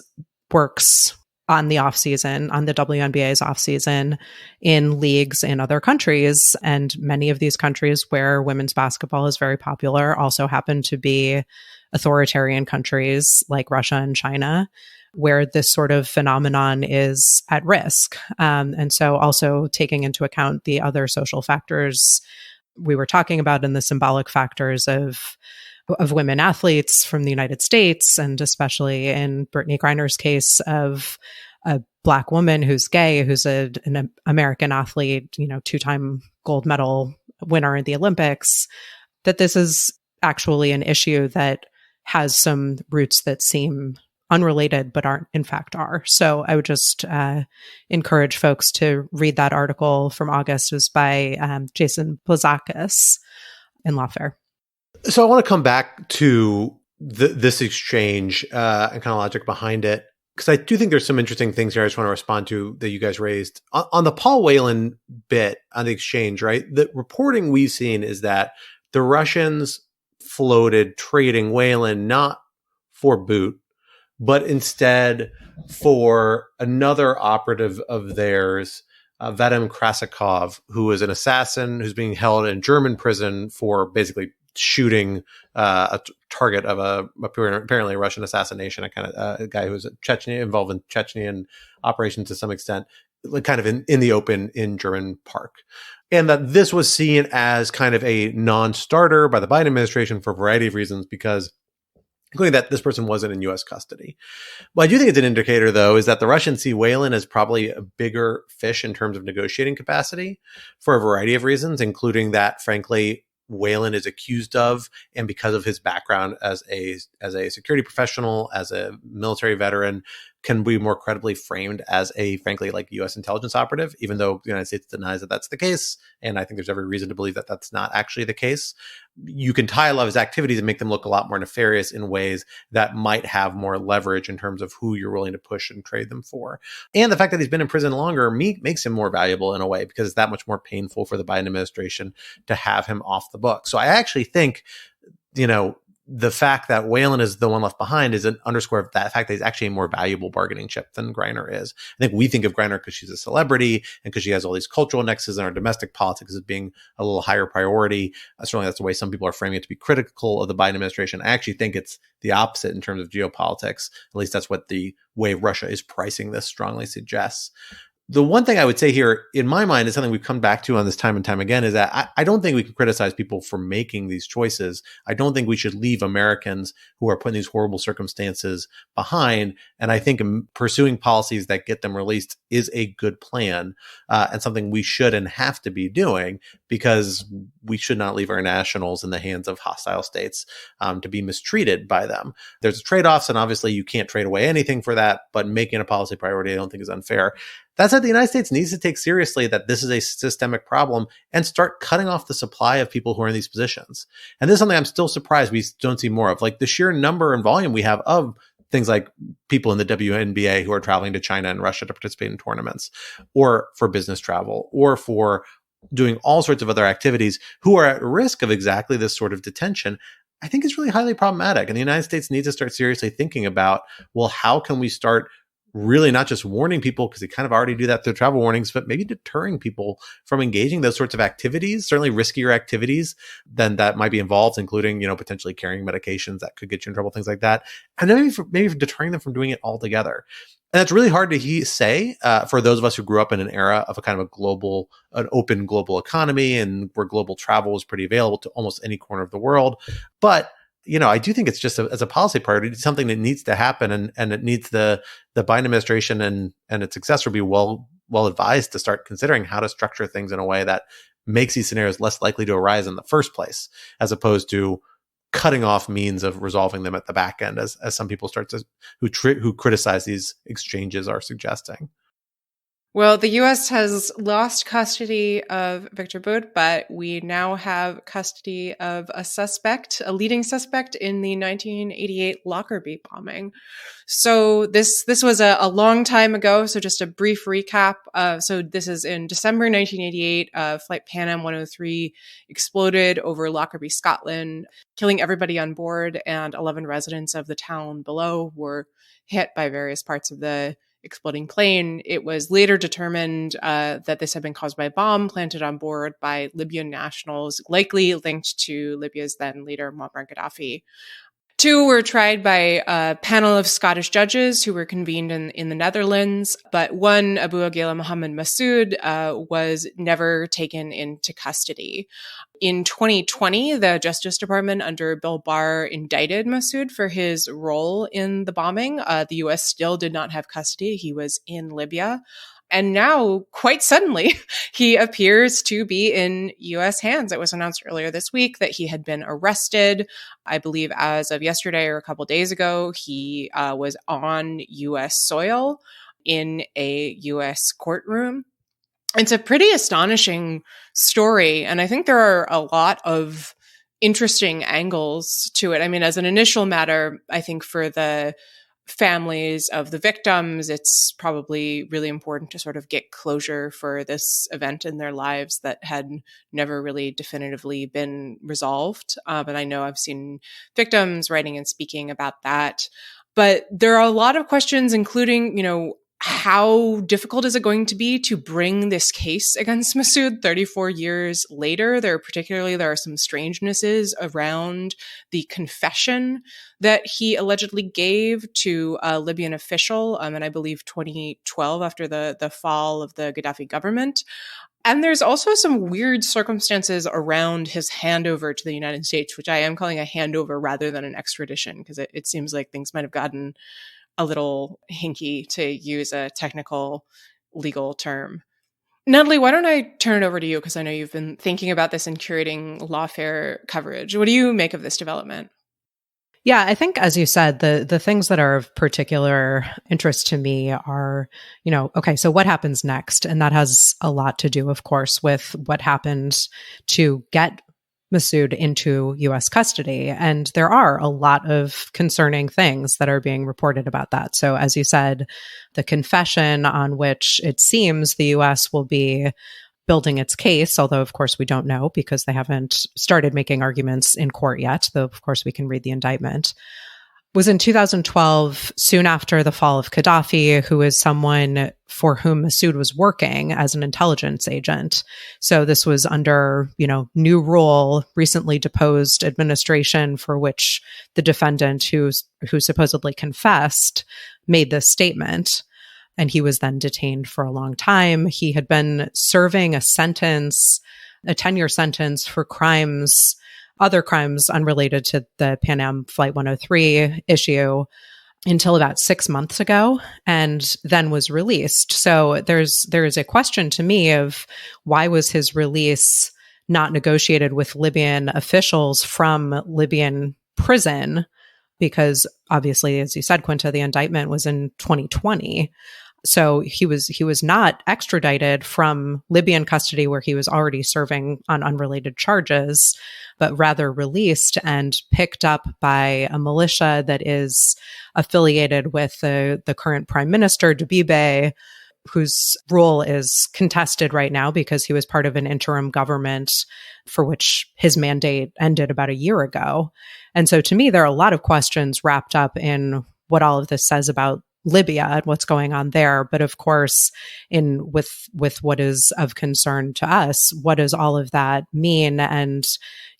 works on the off season, on the WNBA's off season in leagues in other countries. And many of these countries where women's basketball is very popular also happen to be authoritarian countries like Russia and China, where this sort of phenomenon is at risk. And so also taking into account the other social factors we were talking about and the symbolic factors of women athletes from the United States, and especially in Brittany Griner's case of a Black woman who's gay, who's an American athlete, two-time gold medal winner in the Olympics, that this is actually an issue that has some roots that seem unrelated, but aren't, in fact, are. So I would just encourage folks to read that article from August. It was by Jason Blazakis in Lawfare. So I want to come back to this exchange and kind of logic behind it, because I do think there's some interesting things here I just want to respond to that you guys raised. On the Paul Whelan bit on the exchange, right? The reporting we've seen is that the Russians floated trading Whelan not for Bout, but instead for another operative of theirs, Vadim Krasikov, who is an assassin who's being held in German prison for basically shooting a target of apparently a Russian assassination, a guy who was involved in Chechen operations to some extent, kind of in the open in German Park. And that this was seen as kind of a non-starter by the Biden administration for a variety of reasons, because including that this person wasn't in U.S. custody. Well, I do think it's an indicator, though, is that the Russians see Whelan as probably a bigger fish in terms of negotiating capacity for a variety of reasons, including that, frankly, Whelan is accused of, and because of his background as a security professional, as a military veteran, can be more credibly framed as a, frankly, like U.S. intelligence operative, even though the United States denies that that's the case. And I think there's every reason to believe that that's not actually the case. You can tie a lot of his activities and make them look a lot more nefarious in ways that might have more leverage in terms of who you're willing to push and trade them for. And the fact that he's been in prison longer makes him more valuable in a way, because it's that much more painful for the Biden administration to have him off the book. So I actually think, the fact that Whelan is the one left behind is an underscore of that fact that he's actually a more valuable bargaining chip than Griner is. I think we think of Griner because she's a celebrity and because she has all these cultural nexus, and our domestic politics as being a little higher priority. Certainly that's the way some people are framing it, to be critical of the Biden administration. I actually think it's the opposite in terms of geopolitics. At least that's what the way Russia is pricing this strongly suggests. The one thing I would say here, in my mind, is something we've come back to on this time and time again, is that I don't think we can criticize people for making these choices. I don't think we should leave Americans who are put in these horrible circumstances behind. And I think pursuing policies that get them released is a good plan, and something we should and have to be doing, because we should not leave our nationals in the hands of hostile states to be mistreated by them. There's trade-offs, and obviously you can't trade away anything for that, but making a policy priority I don't think is unfair. That said, the United States needs to take seriously that this is a systemic problem and start cutting off the supply of people who are in these positions. And this is something I'm still surprised we don't see more of, like the sheer number and volume we have of things like people in the WNBA who are traveling to China and Russia to participate in tournaments, or for business travel, or for doing all sorts of other activities, who are at risk of exactly this sort of detention. I think is really highly problematic. And the United States needs to start seriously thinking about, well, how can we start really not just warning people, because they kind of already do that through travel warnings, but maybe deterring people from engaging those sorts of activities, certainly riskier activities than that might be involved, including, potentially carrying medications that could get you in trouble, things like that. And then maybe deterring them from doing it altogether. And that's really hard to say for those of us who grew up in an era of a kind of an open global economy, and where global travel was pretty available to almost any corner of the world. But I do think it's just as a policy priority, it's something that needs to happen, and it needs the Biden administration and its successor be well advised to start considering how to structure things in a way that makes these scenarios less likely to arise in the first place, as opposed to cutting off means of resolving them at the back end, as some people who criticize these exchanges are suggesting. Well, the U.S. has lost custody of Viktor Bout, but we now have custody of a leading suspect in the 1988 Lockerbie bombing. So this was a long time ago. So just a brief recap. So this is in December 1988. Flight Pan Am 103 exploded over Lockerbie, Scotland, killing everybody on board, and 11 residents of the town below were hit by various parts of the exploding plane. It was later determined that this had been caused by a bomb planted on board by Libyan nationals, likely linked to Libya's then leader Muammar Gaddafi. Two were tried by a panel of Scottish judges who were convened in the Netherlands, but one, Abu Agila Masud, was never taken into custody. In 2020, the Justice Department under Bill Barr indicted Masud for his role in the bombing. The U.S. still did not have custody. He was in Libya. And now, quite suddenly, he appears to be in U.S. hands. It was announced earlier this week that he had been arrested. I believe as of yesterday or a couple days ago, he was on U.S. soil in a U.S. courtroom. It's a pretty astonishing story. And I think there are a lot of interesting angles to it. I mean, as an initial matter, I think for the families of the victims, it's probably really important to sort of get closure for this event in their lives that had never really definitively been resolved. And I know I've seen victims writing and speaking about that. But there are a lot of questions, including, how difficult is it going to be to bring this case against Masud 34 years later? There are some strangenesses around the confession that he allegedly gave to a Libyan official, and I believe 2012 after the fall of the Gaddafi government. And there's also some weird circumstances around his handover to the United States, which I am calling a handover rather than an extradition, because it seems like things might have gotten a little hinky, to use a technical legal term. Natalie, why don't I turn it over to you? Because I know you've been thinking about this and curating Lawfare coverage. What do you make of this development? Yeah, I think, as you said, the things that are of particular interest to me are, okay, so what happens next? And that has a lot to do, of course, with what happened to get Masud into U.S. custody. And there are a lot of concerning things that are being reported about that. So as you said, the confession on which it seems the U.S. will be building its case, although of course we don't know because they haven't started making arguments in court yet, though of course we can read the indictment, was in 2012, soon after the fall of Gaddafi, who is someone for whom Masud was working as an intelligence agent. So this was under, new rule, recently deposed administration for which the defendant who supposedly confessed made this statement. And he was then detained for a long time. He had been serving a 10-year sentence for other crimes unrelated to the Pan Am Flight 103 issue until about 6 months ago, and then was released. So there is a question to me of why was his release not negotiated with Libyan officials from Libyan prison? Because obviously, as you said, Quinta, the indictment was in 2020. So he was not extradited from Libyan custody where he was already serving on unrelated charges, but rather released and picked up by a militia that is affiliated with the current Prime Minister, Dabibe, whose role is contested right now because he was part of an interim government for which his mandate ended about a year ago. And so to me, there are a lot of questions wrapped up in what all of this says about Libya and what's going on there. But of course, with what is of concern to us, what does all of that mean? And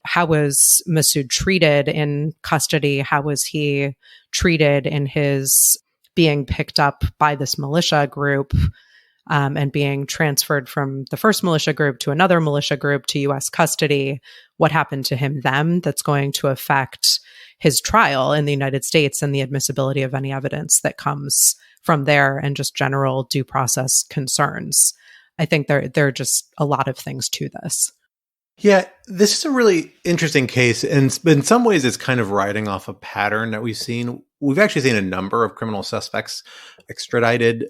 how was Masud treated in custody? How was he treated in his being picked up by this militia group and being transferred from the first militia group to another militia group to U.S. custody? What happened to him then that's going to affect his trial in the United States and the admissibility of any evidence that comes from there, and just general due process concerns? I think there are just a lot of things to this. Yeah, this is a really interesting case. And in some ways, it's kind of riding off a pattern that we've seen we've actually seen a number of criminal suspects extradited,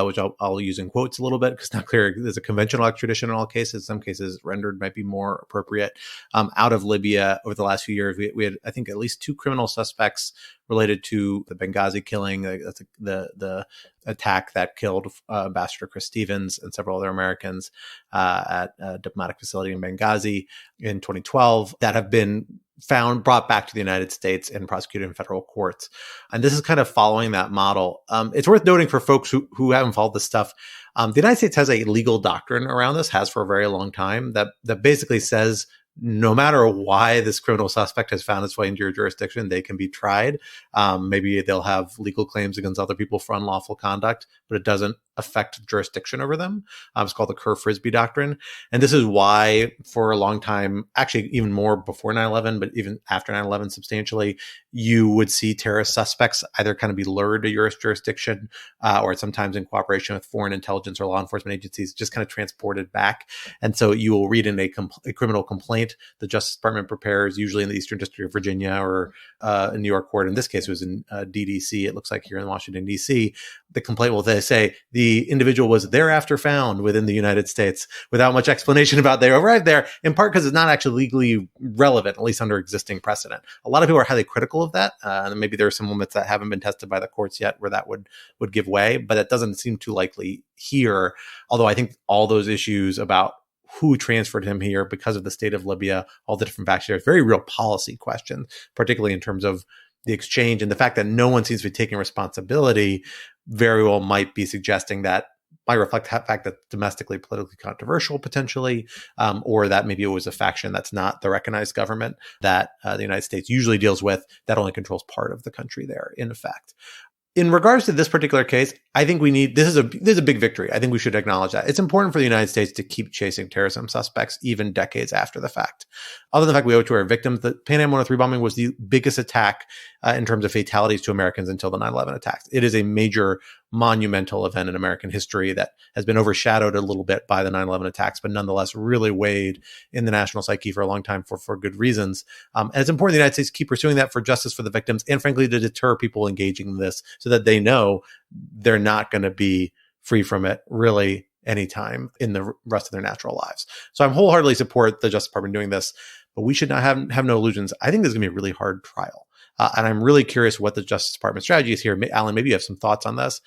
which I'll use in quotes a little bit because it's not clear there's a conventional extradition in all cases. Some cases rendered might be more appropriate. Out of Libya over the last few years, we had, I think, at least 2 criminal suspects related to the Benghazi killing, that's the attack that killed Ambassador Chris Stevens and several other Americans at a diplomatic facility in Benghazi in 2012 that have been brought back to the United States and prosecuted in federal courts. And this is kind of following that model. It's worth noting for folks who haven't followed this stuff, the United States has a legal doctrine around this, has for a very long time, that basically says no matter why this criminal suspect has found its way into your jurisdiction, they can be tried. Maybe they'll have legal claims against other people for unlawful conduct, but it doesn't affect jurisdiction over them. It's called the Kerr-Frisbee doctrine. And this is why for a long time, actually even more before 9/11, but even after 9/11 substantially, you would see terrorist suspects either kind of be lured to your jurisdiction or sometimes in cooperation with foreign intelligence or law enforcement agencies, just kind of transported back. And so you will read in a criminal complaint the Justice Department prepares, usually in the Eastern District of Virginia or in New York court. In this case, it was in DDC. It looks like here in Washington, D.C. The complaint will say the individual was thereafter found within the United States without much explanation about they arrived there, in part because it's not actually legally relevant, at least under existing precedent. A lot of people are highly critical of that. And maybe there are some limits that haven't been tested by the courts yet where that would give way, but it doesn't seem too likely here. Although I think all those issues about who transferred him here because of the state of Libya, all the different factors, are very real policy questions, particularly in terms of the exchange and the fact that no one seems to be taking responsibility very well might be suggesting that might reflect the fact that domestically, politically controversial potentially, or that maybe it was a faction that's not the recognized government that the United States usually deals with that only controls part of the country there, in effect. In regards to this particular case, I think this is a big victory. I think we should acknowledge that. It's important for the United States to keep chasing terrorism suspects even decades after the fact. Other than the fact we owe it to our victims, the Pan Am 103 bombing was the biggest attack in terms of fatalities to Americans until the 9/11 attacks. It is a major monumental event in American history that has been overshadowed a little bit by the 9/11 attacks, but nonetheless really weighed in the national psyche for a long time for good reasons. And it's important the United States keep pursuing that for justice for the victims and frankly to deter people engaging in this so that they know they're not going to be free from it really anytime in the rest of their natural lives. So I'm wholeheartedly support the Justice Department doing this, but we should not have no illusions. I think this is going to be a really hard trial. And I'm really curious what the Justice Department strategy is here. Alan, maybe you have some thoughts on this.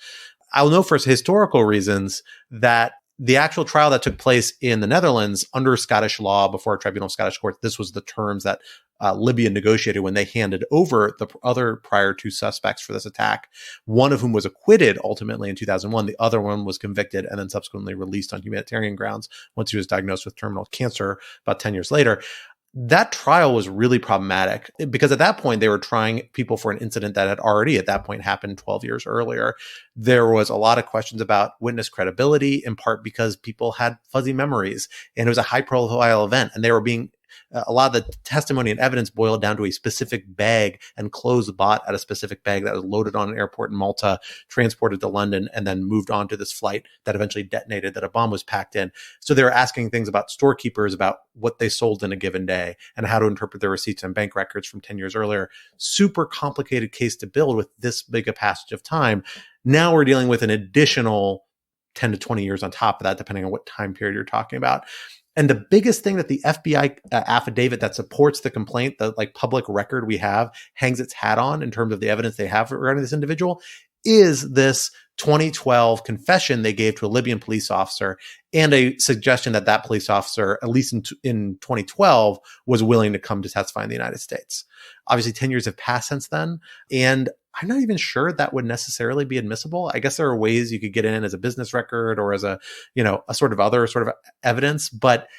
I'll know for historical reasons that the actual trial that took place in the Netherlands under Scottish law before a tribunal of Scottish courts, this was the terms that Libya negotiated when they handed over the other prior 2 suspects for this attack, one of whom was acquitted ultimately in 2001. The other one was convicted and then subsequently released on humanitarian grounds once he was diagnosed with terminal cancer about 10 years later. That trial was really problematic because at that point they were trying people for an incident that had already at that point happened 12 years earlier. There was a lot of questions about witness credibility, in part because people had fuzzy memories and it was a high profile event and they were being a lot of the testimony and evidence boiled down to a specific bag and clothes bought at a specific bag that was loaded on an airport in Malta, transported to London, and then moved on to this flight that eventually detonated, that a bomb was packed in. So they were asking things about storekeepers, about what they sold in a given day and how to interpret their receipts and bank records from 10 years earlier. Super complicated case to build with this big a passage of time. Now we're dealing with an additional 10 to 20 years on top of that, depending on what time period you're talking about. And the biggest thing that the FBI affidavit that supports the complaint, the public record we have, hangs its hat on in terms of the evidence they have regarding this individual, is this 2012 confession they gave to a Libyan police officer and a suggestion that that police officer, at least in 2012, was willing to come to testify in the United States. Obviously, 10 years have passed since then, and I'm not even sure that would necessarily be admissible. I guess there are ways you could get in as a business record or as a sort of other sort of evidence, but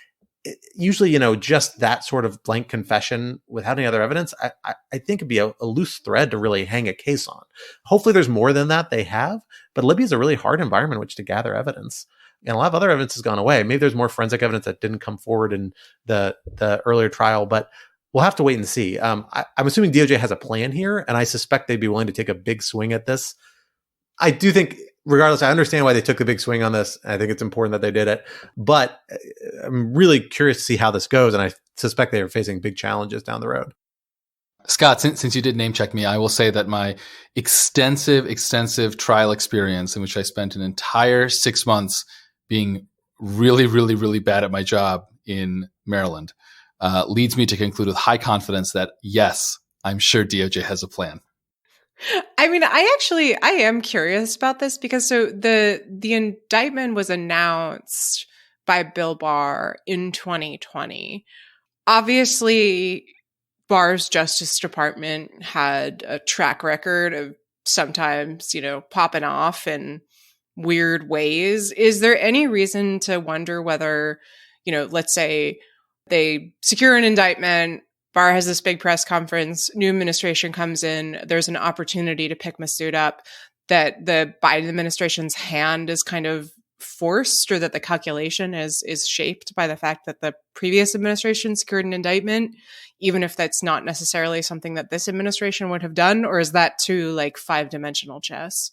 usually, just that sort of blank confession without any other evidence, I think it'd be a loose thread to really hang a case on. Hopefully there's more than that they have, but Libya is a really hard environment in which to gather evidence. And a lot of other evidence has gone away. Maybe there's more forensic evidence that didn't come forward in the earlier trial, but we'll have to wait and see. I'm assuming DOJ has a plan here, and I suspect they'd be willing to take a big swing at this. I do think, regardless, I understand why they took the big swing on this. I think it's important that they did it, but I'm really curious to see how this goes, and I suspect they are facing big challenges down the road. Scott, since you did name check me, I will say that my extensive trial experience, in which I spent an entire 6 months being really, really, really bad at my job in Maryland, leads me to conclude with high confidence that, yes, I'm sure DOJ has a plan. I mean, I am curious about this because so the indictment was announced by Bill Barr in 2020. Obviously, Barr's Justice Department had a track record of sometimes, popping off in weird ways. Is there any reason to wonder whether, let's say they secure an indictment, Barr has this big press conference, new administration comes in, there's an opportunity to pick Masud up, that the Biden administration's hand is kind of forced, or that the calculation is shaped by the fact that the previous administration secured an indictment, even if that's not necessarily something that this administration would have done? Or is that too like 5-dimensional chess?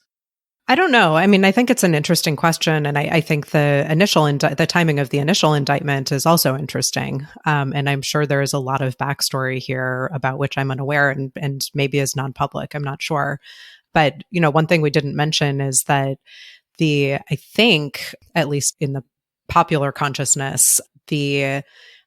I don't know. I mean, I think it's an interesting question. And I think the timing of the initial indictment is also interesting. And I'm sure there is a lot of backstory here about which I'm unaware and maybe is non-public. I'm not sure. But, one thing we didn't mention is that I think, at least in the popular consciousness, the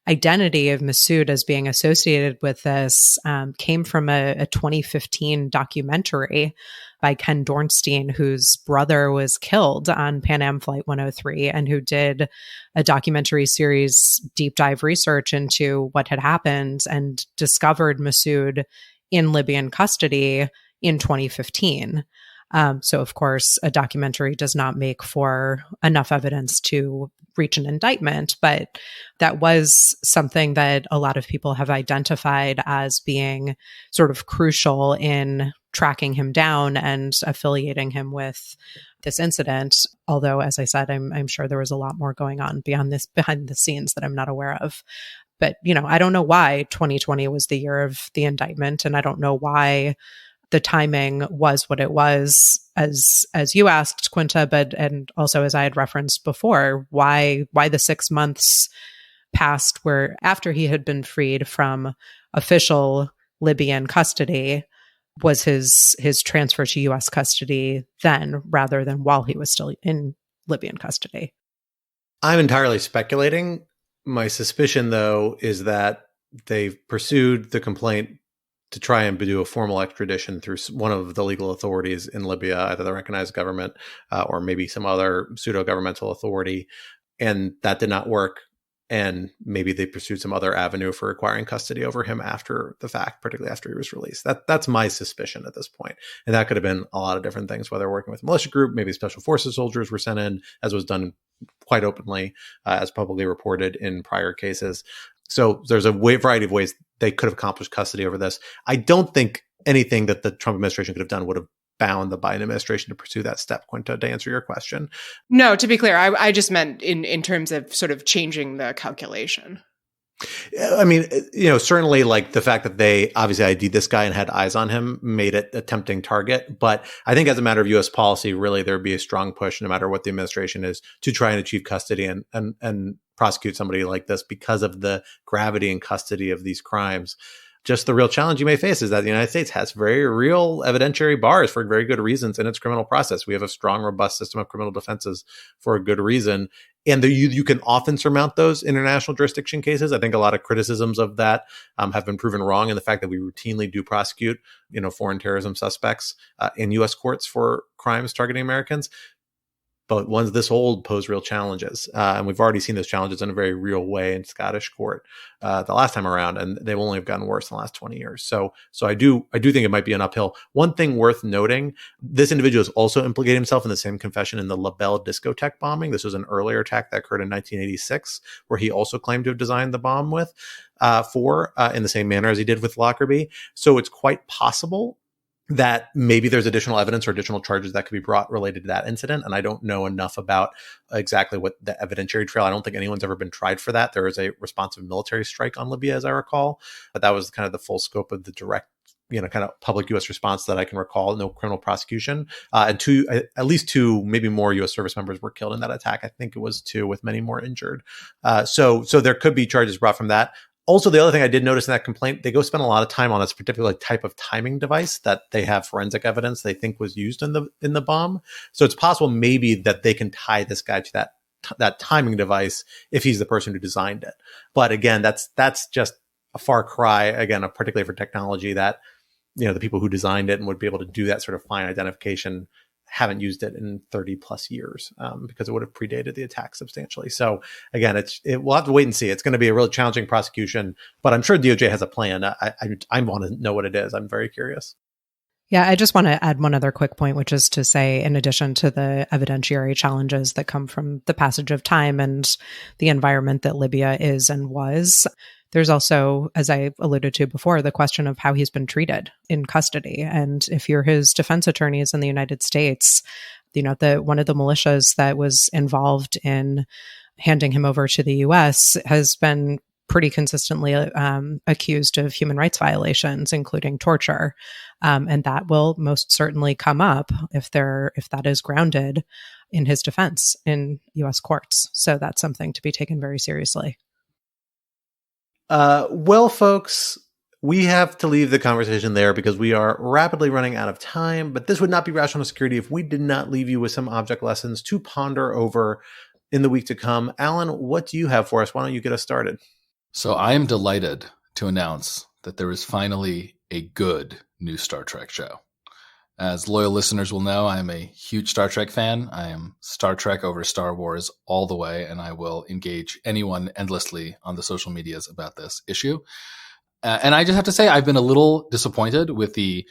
identity of Masud as being associated with this came from a 2015 documentary by Ken Dornstein, whose brother was killed on Pan Am Flight 103 and who did a documentary series deep dive research into what had happened and discovered Masud in Libyan custody in 2015. So, of course, a documentary does not make for enough evidence to reach an indictment, but that was something that a lot of people have identified as being sort of crucial in tracking him down and affiliating him with this incident. Although, as I said, I'm sure there was a lot more going on behind the scenes that I'm not aware of. But, I don't know why 2020 was the year of the indictment, and I don't know why the timing was what it was, as you asked, Quinta, and also as I had referenced before, why the 6 months passed where after he had been freed from official Libyan custody was his transfer to U.S. custody then, rather than while he was still in Libyan custody. I'm entirely speculating. My suspicion, though, is that they've pursued the complaint to try and do a formal extradition through one of the legal authorities in Libya, either the recognized government or maybe some other pseudo-governmental authority. And that did not work. And maybe they pursued some other avenue for acquiring custody over him after the fact, particularly after he was released. That's my suspicion at this point. And that could have been a lot of different things, whether working with a militia group, maybe special forces soldiers were sent in, as was done quite openly, as publicly reported in prior cases. So there's a variety of ways they could have accomplished custody over this. I don't think anything that the Trump administration could have done would have bound the Biden administration to pursue that step, Quinta, to answer your question. No, to be clear, I just meant in terms of sort of changing the calculation. I mean, certainly like the fact that they obviously ID'd this guy and had eyes on him made it a tempting target. But I think as a matter of U.S. policy, really, there'd be a strong push, no matter what the administration is, to try and achieve custody and prosecute somebody like this because of the gravity and custody of these crimes. Just the real challenge you may face is that the United States has very real evidentiary bars for very good reasons in its criminal process. We have a strong, robust system of criminal defenses for a good reason. And you can often surmount those international jurisdiction cases. I think a lot of criticisms of that have been proven wrong in the fact that we routinely do prosecute, foreign terrorism suspects in U.S. courts for crimes targeting Americans. But ones this old pose real challenges. And we've already seen those challenges in a very real way in Scottish court the last time around, and they only have gotten worse in the last 20 years. So I do think it might be an uphill. One thing worth noting, this individual has also implicated himself in the same confession in the La Belle discotheque bombing. This was an earlier attack that occurred in 1986, where he also claimed to have designed the bomb in the same manner as he did with Lockerbie. So it's quite possible that maybe there's additional evidence or additional charges that could be brought related to that incident. And I don't know enough about exactly what the evidentiary trail. I don't think anyone's ever been tried for that. There was a responsive military strike on Libya, as I recall, but that was kind of the full scope of the direct, kind of public U.S. response that I can recall. No criminal prosecution. And at least two, maybe more U.S. service members were killed in that attack. I think it was 2, with many more injured. So there could be charges brought from that. Also, the other thing I did notice in that complaint, they go spend a lot of time on this particular type of timing device that they have forensic evidence they think was used in the bomb. So it's possible maybe that they can tie this guy to that timing device if he's the person who designed it. But again, that's just a far cry, again, particularly for technology that, the people who designed it and would be able to do that sort of fine identification haven't used it in 30 plus years because it would have predated the attack substantially. So again, we'll have to wait and see. It's going to be a really challenging prosecution, but I'm sure DOJ has a plan. I want to know what it is. I'm very curious. Yeah, I just want to add one other quick point, which is to say, in addition to the evidentiary challenges that come from the passage of time and the environment that Libya is and was, there's also, as I alluded to before, the question of how he's been treated in custody. And if you're his defense attorneys in the United States, one of the militias that was involved in handing him over to the U.S. has been pretty consistently accused of human rights violations, including torture. And that will most certainly come up if that is grounded in his defense in U.S. courts. So that's something to be taken very seriously. Well, folks, we have to leave the conversation there because we are rapidly running out of time, but this would not be Rational Security if we did not leave you with some object lessons to ponder over in the week to come. Alan, what do you have for us? Why don't you get us started? So I am delighted to announce that there is finally a good new Star Trek show. As loyal listeners will know, I am a huge Star Trek fan. I am Star Trek over Star Wars all the way, and I will engage anyone endlessly on the social medias about this issue. And I just have to say, I've been a little disappointed with the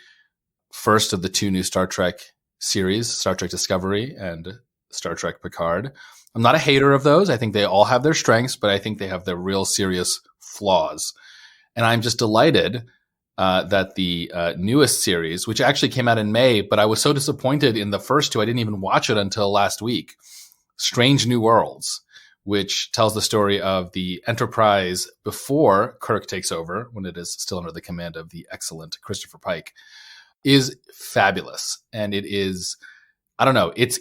first of the two new Star Trek series, Star Trek Discovery and Star Trek Picard. I'm not a hater of those. I think they all have their strengths, but I think they have their real serious flaws. And I'm just delighted that the newest series, which actually came out in May, but I was so disappointed in the first two, I didn't even watch it until last week. Strange New Worlds, which tells the story of the Enterprise before Kirk takes over, when it is still under the command of the excellent Christopher Pike, is fabulous. And it is, I don't know, it's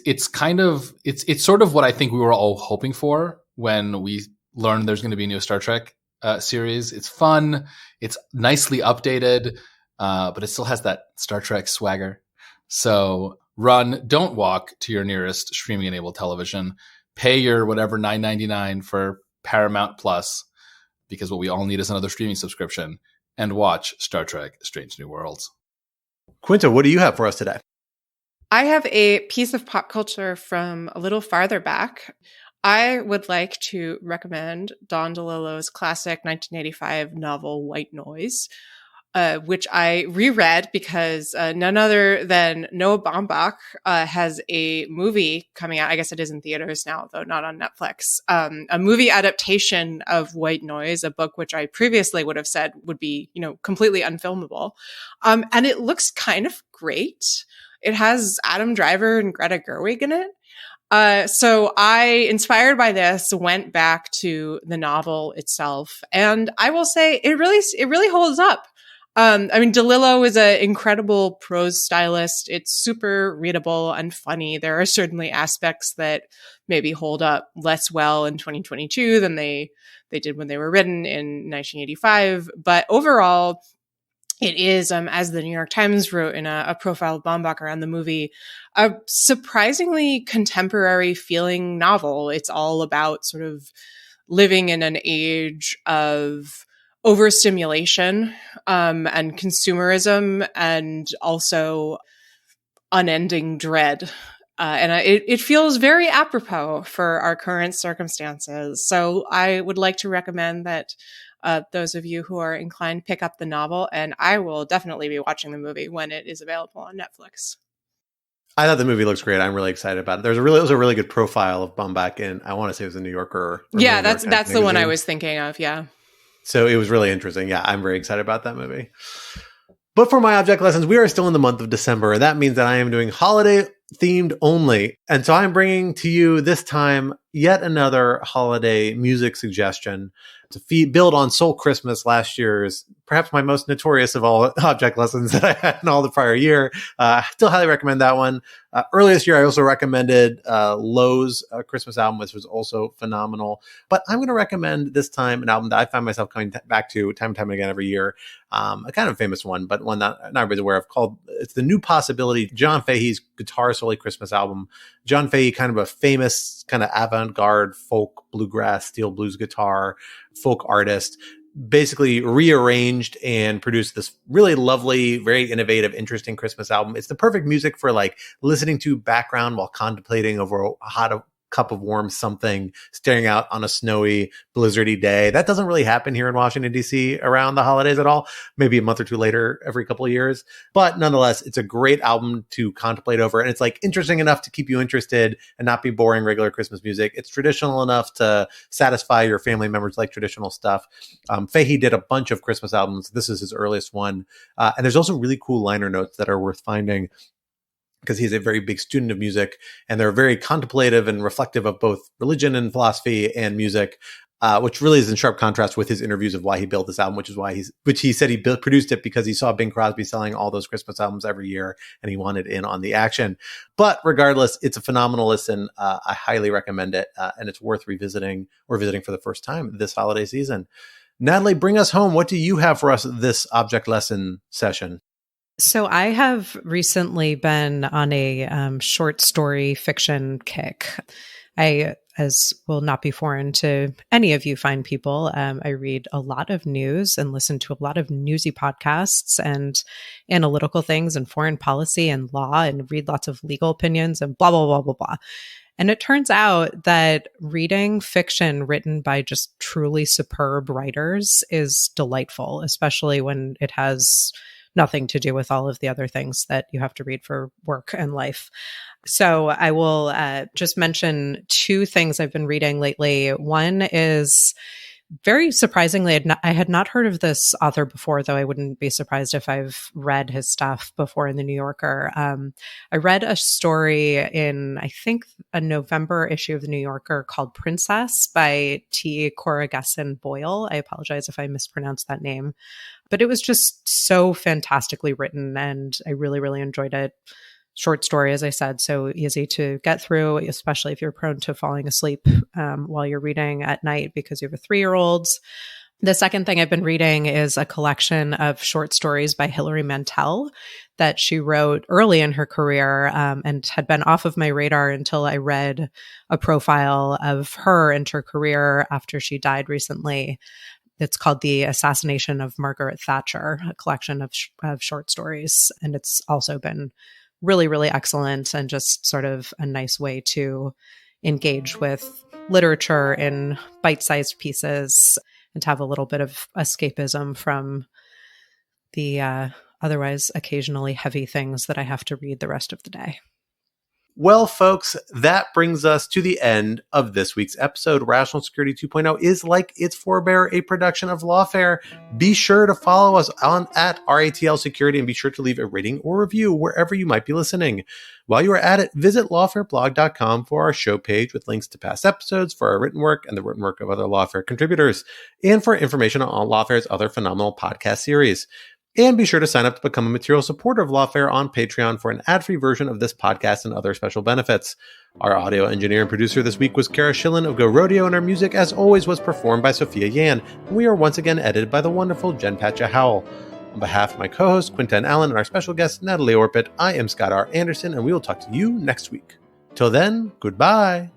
sort of what I think we were all hoping for when we learned there's going to be a new Star Trek series. It's fun. It's nicely updated, but it still has that Star Trek swagger. So don't walk to your nearest streaming enabled television. Pay your whatever $9.99 for Paramount Plus, because what we all need is another streaming subscription, and watch Star Trek Strange New Worlds. Quinta, what do you have for us today? I have a piece of pop culture from a little farther back. I would like to recommend Don DeLillo's classic 1985 novel White Noise, which I reread because none other than Noah Baumbach has a movie coming out. I guess it is in theaters now, though not on Netflix. A movie adaptation of White Noise, a book which I previously would have said would be, completely unfilmable. And it looks kind of great. It has Adam Driver and Greta Gerwig in it. So I, inspired by this, went back to the novel itself, and I will say it really holds up. DeLillo is an incredible prose stylist. It's super readable and funny. There are certainly aspects that maybe hold up less well in 2022 than they did when they were written in 1985. But overall, it is, as the New York Times wrote in a profile of Baumbach around the movie, a surprisingly contemporary feeling novel. It's all about sort of living in an age of overstimulation and consumerism, and also unending dread. And it feels very apropos for our current circumstances. So I would like to recommend that those of you who are inclined pick up the novel, and I will definitely be watching the movie when it is available on Netflix. I thought the movie looks great. I'm really excited about it. It was a really good profile of Baumbach in, I want to say it was a New Yorker. Yeah, that's the one I was thinking of. Yeah. So it was really interesting. Yeah, I'm very excited about that movie. But for my object lessons, we are still in the month of December. And that means that I am doing holiday themed only. And so I'm bringing to you this time yet another holiday music suggestion to build on Soul Christmas, last year's, perhaps my most notorious of all object lessons that I had in all the prior year. Still highly recommend that one. Earlier this year, I also recommended Lowe's Christmas album, which was also phenomenal. But I'm going to recommend this time an album that I find myself coming back to time and time again every year. A kind of famous one, but one that not everybody's aware of, it's The New Possibility, John Fahey's guitar-solely Christmas album. John Fahey, kind of a famous kind of avant-garde folk, bluegrass, steel blues guitar, folk artist, basically rearranged and produced this really lovely, very innovative, interesting Christmas album. It's the perfect music for like listening to background while contemplating over a hot cup of warm something, staring out on a snowy, blizzardy day. That doesn't really happen here in Washington, D.C. around the holidays at all. Maybe a month or two later every couple of years. But nonetheless, it's a great album to contemplate over. And it's like interesting enough to keep you interested and not be boring regular Christmas music. It's traditional enough to satisfy your family members like traditional stuff. Fahey did a bunch of Christmas albums. This is his earliest one. And there's also really cool liner notes that are worth finding, because he's a very big student of music, and they're very contemplative and reflective of both religion and philosophy and music, which really is in sharp contrast with his interviews of why he built this album, which he said he produced it because he saw Bing Crosby selling all those Christmas albums every year, and he wanted in on the action. But regardless, it's a phenomenal listen. I highly recommend it, and it's worth revisiting or visiting for the first time this holiday season. Natalie, bring us home. What do you have for us this object lesson session? So I have recently been on a short story fiction kick. I, as will not be foreign to any of you fine people, I read a lot of news and listen to a lot of newsy podcasts and analytical things and foreign policy and law, and read lots of legal opinions and blah, blah, blah, blah, blah. And it turns out that reading fiction written by just truly superb writers is delightful, especially when it has nothing to do with all of the other things that you have to read for work and life. So I will just mention two things I've been reading lately. One is, very surprisingly, I had not heard of this author before, though I wouldn't be surprised if I've read his stuff before in the New Yorker. I read a story in, I think, a November issue of the New Yorker called Princess by T. Coraghessan Boyle. I apologize if I mispronounced that name. But it was just so fantastically written, and I really, really enjoyed it. Short story, as I said, so easy to get through, especially if you're prone to falling asleep while you're reading at night because you have a 3-year-old. The second thing I've been reading is a collection of short stories by Hillary Mantel that she wrote early in her career, and had been off of my radar until I read a profile of her and her career after she died recently. It's called The Assassination of Margaret Thatcher, a collection of short stories. And it's also been really, really excellent, and just sort of a nice way to engage with literature in bite-sized pieces and to have a little bit of escapism from the otherwise occasionally heavy things that I have to read the rest of the day. Well, folks, that brings us to the end of this week's episode. Rational Security 2.0 is, like its forebear, a production of Lawfare. Be sure to follow us at RATL Security, and be sure to leave a rating or review wherever you might be listening. While you are at it, visit lawfareblog.com for our show page with links to past episodes, for our written work and the written work of other Lawfare contributors, and for information on Lawfare's other phenomenal podcast series. And be sure to sign up to become a material supporter of Lawfare on Patreon for an ad-free version of this podcast and other special benefits. Our audio engineer and producer this week was Kara Schillen of Go Rodeo, and our music, as always, was performed by Sophia Yan. And we are once again edited by the wonderful Jen Patcha Howell. On behalf of my co-hosts, Quinta and Alan, and our special guest, Natalie Orpett, I am Scott R. Anderson, and we will talk to you next week. Till then, goodbye.